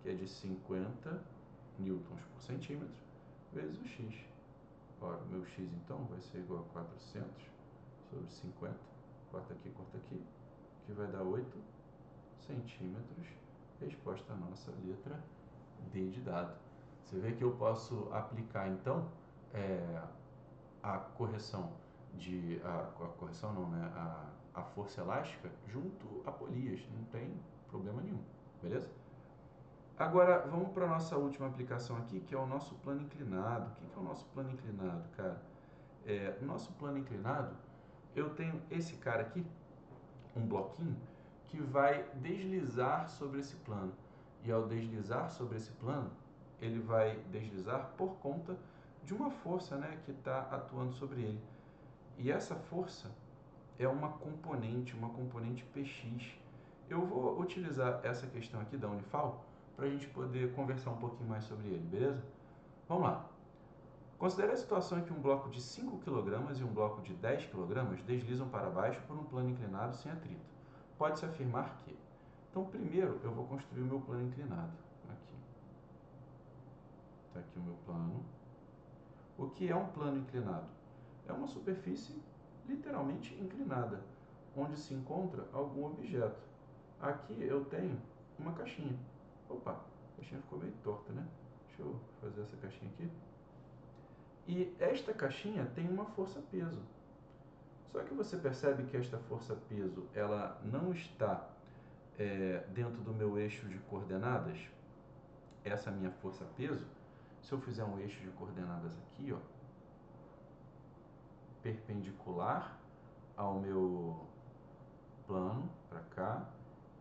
que é de 50 newtons por centímetro, vezes o X. Ora, o meu X então vai ser igual a 400 sobre 50, corta aqui, que vai dar 8 centímetros. Resposta à nossa letra D de dado. Você vê que eu posso aplicar então a correção a correção não, né? A força elástica junto a polias, não tem problema nenhum, beleza? Agora, vamos para a nossa última aplicação aqui, que é o nosso plano inclinado. O que é o nosso plano inclinado, cara? O nosso plano inclinado, eu tenho esse cara aqui, um bloquinho, que vai deslizar sobre esse plano. E ao deslizar sobre esse plano, ele vai deslizar por conta de uma força, né, que está atuando sobre ele. E essa força é uma componente PX. Eu vou utilizar essa questão aqui da Unifal para a gente poder conversar um pouquinho mais sobre ele, beleza? Vamos lá. Considere a situação em que um bloco de 5 kg e um bloco de 10 kg deslizam para baixo por um plano inclinado sem atrito. Pode-se afirmar que... Então, primeiro, eu vou construir o meu plano inclinado. Aqui. Está aqui o meu plano. O que é um plano inclinado? É uma superfície literalmente inclinada, onde se encontra algum objeto. Aqui eu tenho uma caixinha. Opa, a caixinha ficou meio torta, né? Deixa eu fazer essa caixinha aqui. E esta caixinha tem uma força-peso. Só que você percebe que esta força-peso ela não está dentro do meu eixo de coordenadas. Essa minha força-peso, se eu fizer um eixo de coordenadas aqui, ó, perpendicular ao meu plano para cá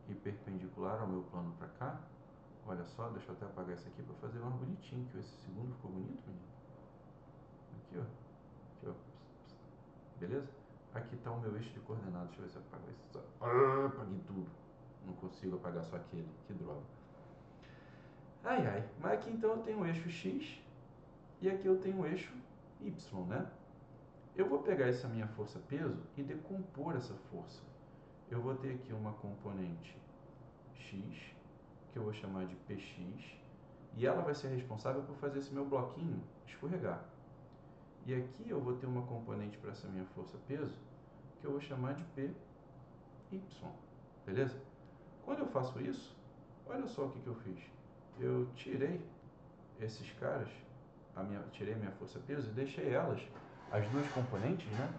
e perpendicular ao meu plano para cá. Olha só, deixa eu até apagar isso aqui para fazer mais bonitinho, que esse segundo ficou bonito, menino. Aqui, ó. Aqui, ó. Beleza? Aqui está o meu eixo de coordenadas. Deixa eu ver se eu apago isso. Apaguei tudo. Não consigo apagar só aquele. Que droga. Ai, ai. Mas aqui então eu tenho o eixo X e aqui eu tenho o eixo Y, né? Eu vou pegar essa minha força-peso e decompor essa força. Eu vou ter aqui uma componente X, que eu vou chamar de PX, e ela vai ser responsável por fazer esse meu bloquinho escorregar. E aqui eu vou ter uma componente para essa minha força-peso, que eu vou chamar de PY, beleza? Quando eu faço isso, olha só o que eu fiz. Eu tirei esses caras, tirei minha força-peso e deixei elas, as duas componentes, né,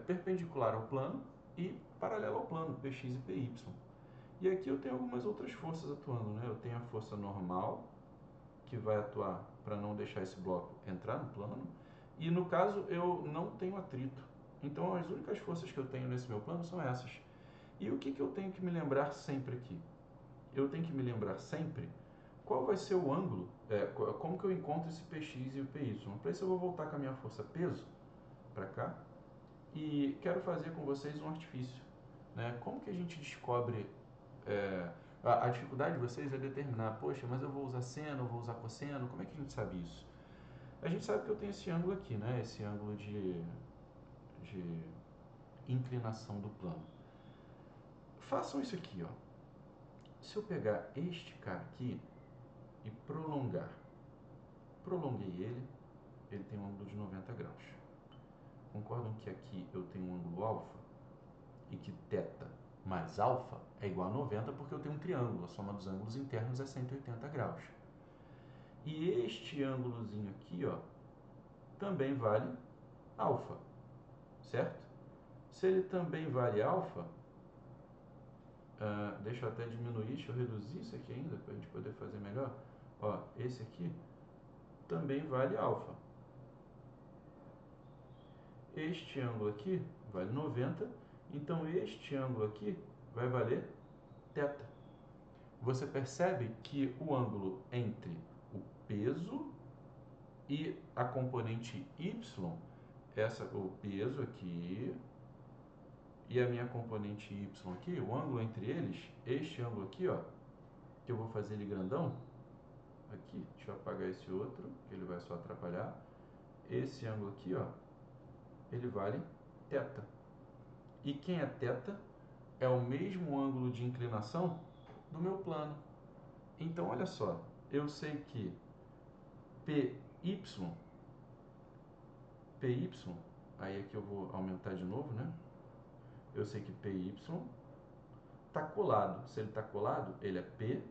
perpendicular ao plano e paralelo ao plano, PX e PY. E aqui eu tenho algumas outras forças atuando, né? Eu tenho a força normal, que vai atuar para não deixar esse bloco entrar no plano. E no caso eu não tenho atrito. Então as únicas forças que eu tenho nesse meu plano são essas. E o que eu tenho que me lembrar sempre aqui? Eu tenho que me lembrar sempre qual vai ser o ângulo, como que eu encontro esse PX e o PY. Para isso eu vou voltar com a minha força peso para cá e quero fazer com vocês um artifício. Né? Como que a gente descobre... a dificuldade de vocês é determinar, poxa, mas eu vou usar seno, eu vou usar cosseno, como é que a gente sabe isso? A gente sabe que eu tenho esse ângulo aqui, né? Esse ângulo de inclinação do plano. Façam isso aqui, ó. Se eu pegar este cara aqui e prolonguei ele tem um ângulo de 90 graus. Concordam que aqui eu tenho um ângulo alfa e que θ mais alfa é igual a 90 porque eu tenho um triângulo, a soma dos ângulos internos é 180 graus. E este ângulozinho aqui, ó, também vale alfa, certo? Se ele também vale alfa, deixa eu até diminuir, deixa eu reduzir isso aqui ainda, para a gente poder fazer melhor. Ó, esse aqui também vale alfa. Este ângulo aqui vale 90, então este ângulo aqui vai valer θ. Você percebe que o ângulo entre o peso e a componente y, o peso aqui e a minha componente y aqui, o ângulo entre eles, este ângulo aqui, ó, que eu vou fazer ele grandão, aqui, deixa eu apagar esse outro, que ele vai só atrapalhar, esse ângulo aqui, ó, ele vale θ. E quem é θ é o mesmo ângulo de inclinação do meu plano. Então, olha só, eu sei que PY, aí aqui eu vou aumentar de novo, né? Eu sei que PY está colado. Se ele está colado, ele é P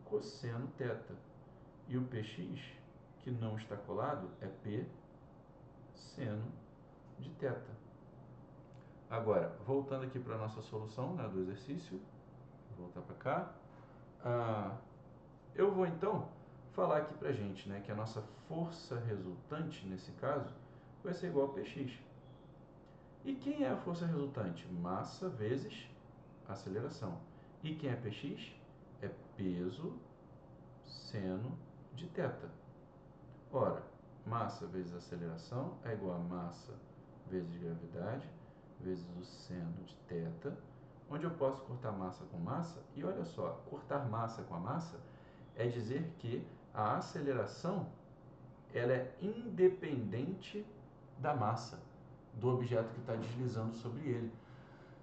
cosseno θ. E o PX, que não está colado é P seno de θ. Agora, voltando aqui para a nossa solução, né, do exercício, vou voltar para cá. Eu vou então falar aqui para a gente, né, que a nossa força resultante, nesse caso, vai ser igual a Px. E quem é a força resultante? Massa vezes aceleração. E quem é Px? É peso seno de θ. Ora, massa vezes aceleração é igual a massa vezes gravidade vezes o seno de θ, onde eu posso cortar massa com massa. E olha só, cortar massa com a massa é dizer que a aceleração ela é independente da massa do objeto que está deslizando sobre ele.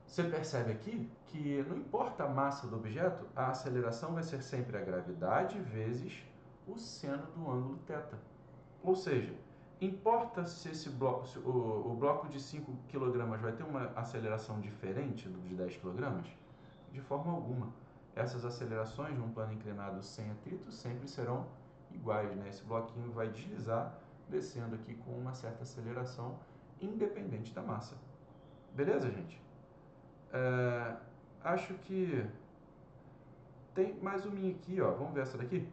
Você percebe aqui que não importa a massa do objeto, a aceleração vai ser sempre a gravidade vezes o seno do ângulo θ. Ou seja, importa se esse bloco, se o bloco de 5 kg vai ter uma aceleração diferente do de 10 kg? De forma alguma. Essas acelerações num plano inclinado sem atrito sempre serão iguais, né? Esse bloquinho vai deslizar descendo aqui com uma certa aceleração independente da massa. Beleza, gente? Acho que tem mais uma aqui, ó. Vamos ver essa daqui?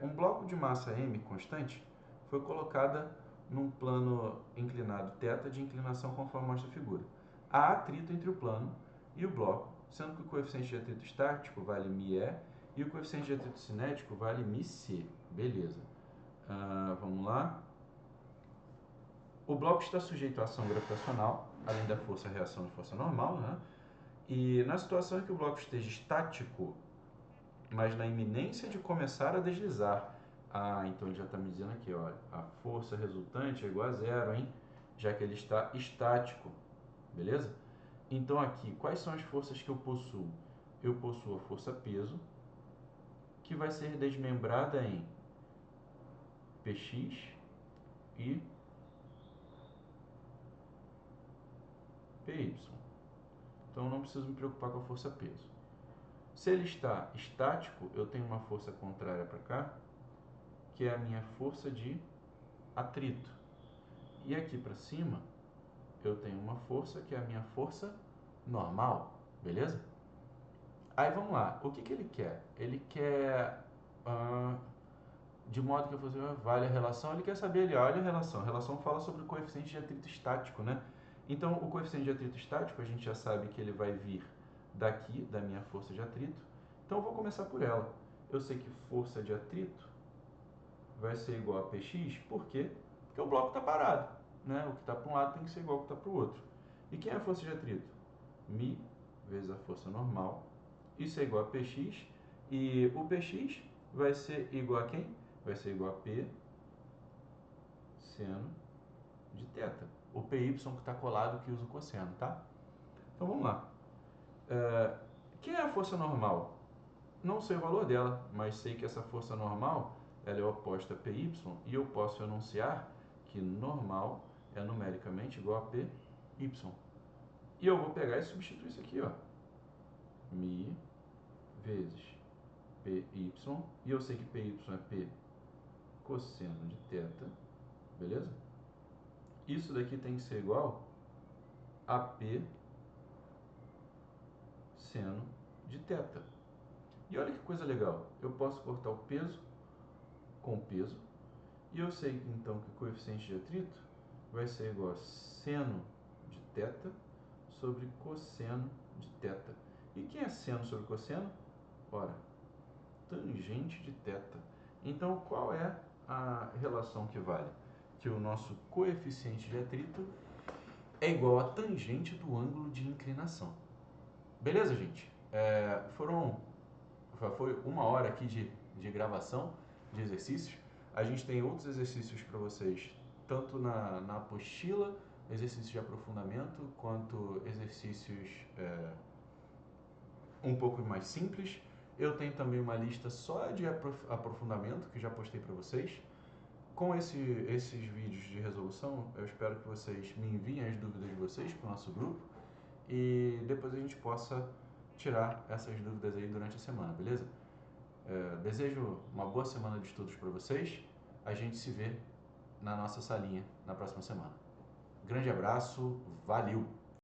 Um bloco de massa m constante foi colocada num plano inclinado θ de inclinação conforme mostra a figura. Há atrito entre o plano e o bloco, sendo que o coeficiente de atrito estático vale μe e o coeficiente de atrito cinético vale μc. Beleza. Vamos lá. O bloco está sujeito à ação gravitacional, além da força reação e força normal, né? E na situação em que o bloco esteja estático, mas na iminência de começar a deslizar, então ele já está me dizendo aqui, olha, a força resultante é igual a zero, hein? Já que ele está estático, beleza? Então aqui, quais são as forças que eu possuo? Eu possuo a força peso, que vai ser desmembrada em Px e Py. Então eu não preciso me preocupar com a força peso. Se ele está estático, eu tenho uma força contrária para cá, que é a minha força de atrito. E aqui para cima, eu tenho uma força que é a minha força normal, beleza? Aí vamos lá, o que ele quer? Ele quer, de modo que eu fazer vale a relação, ele quer saber ali, olha a relação. A relação fala sobre o coeficiente de atrito estático, né? Então, o coeficiente de atrito estático, a gente já sabe que ele vai vir daqui, da minha força de atrito. Então, eu vou começar por ela. Eu sei que força de atrito vai ser igual a Px, por quê? Porque o bloco está parado, né? O que está para um lado tem que ser igual ao que está para o outro. E quem é a força de atrito? μ vezes a força normal. Isso é igual a Px. E o Px vai ser igual a quem? Vai ser igual a P seno de θ. O Py que está colado que usa o cosseno, tá? Então vamos lá. Quem é a força normal? Não sei o valor dela, mas sei que essa força normal ela é oposta a Py e eu posso enunciar que normal é numericamente igual a Py. E eu vou pegar e substituir isso aqui, ó. μ vezes Py, e eu sei que Py é P cosseno de θ, beleza? Isso daqui tem que ser igual a P seno de θ. E olha que coisa legal, eu posso cortar o peso com peso, e eu sei então que o coeficiente de atrito vai ser igual a seno de θ sobre cosseno de θ. E quem é seno sobre cosseno? Ora, tangente de θ. Então, qual é a relação que vale? Que o nosso coeficiente de atrito é igual a tangente do ângulo de inclinação. Beleza, gente? Foi uma hora aqui de gravação de exercícios. A gente tem outros exercícios para vocês, tanto na apostila, exercícios de aprofundamento, quanto exercícios um pouco mais simples. Eu tenho também uma lista só de aprofundamento, que já postei para vocês. Com esses vídeos de resolução, eu espero que vocês me enviem as dúvidas de vocês para o nosso grupo e depois a gente possa tirar essas dúvidas aí durante a semana, beleza? Desejo uma boa semana de estudos para vocês. a gente se vê na nossa salinha na próxima semana. Grande abraço, valeu!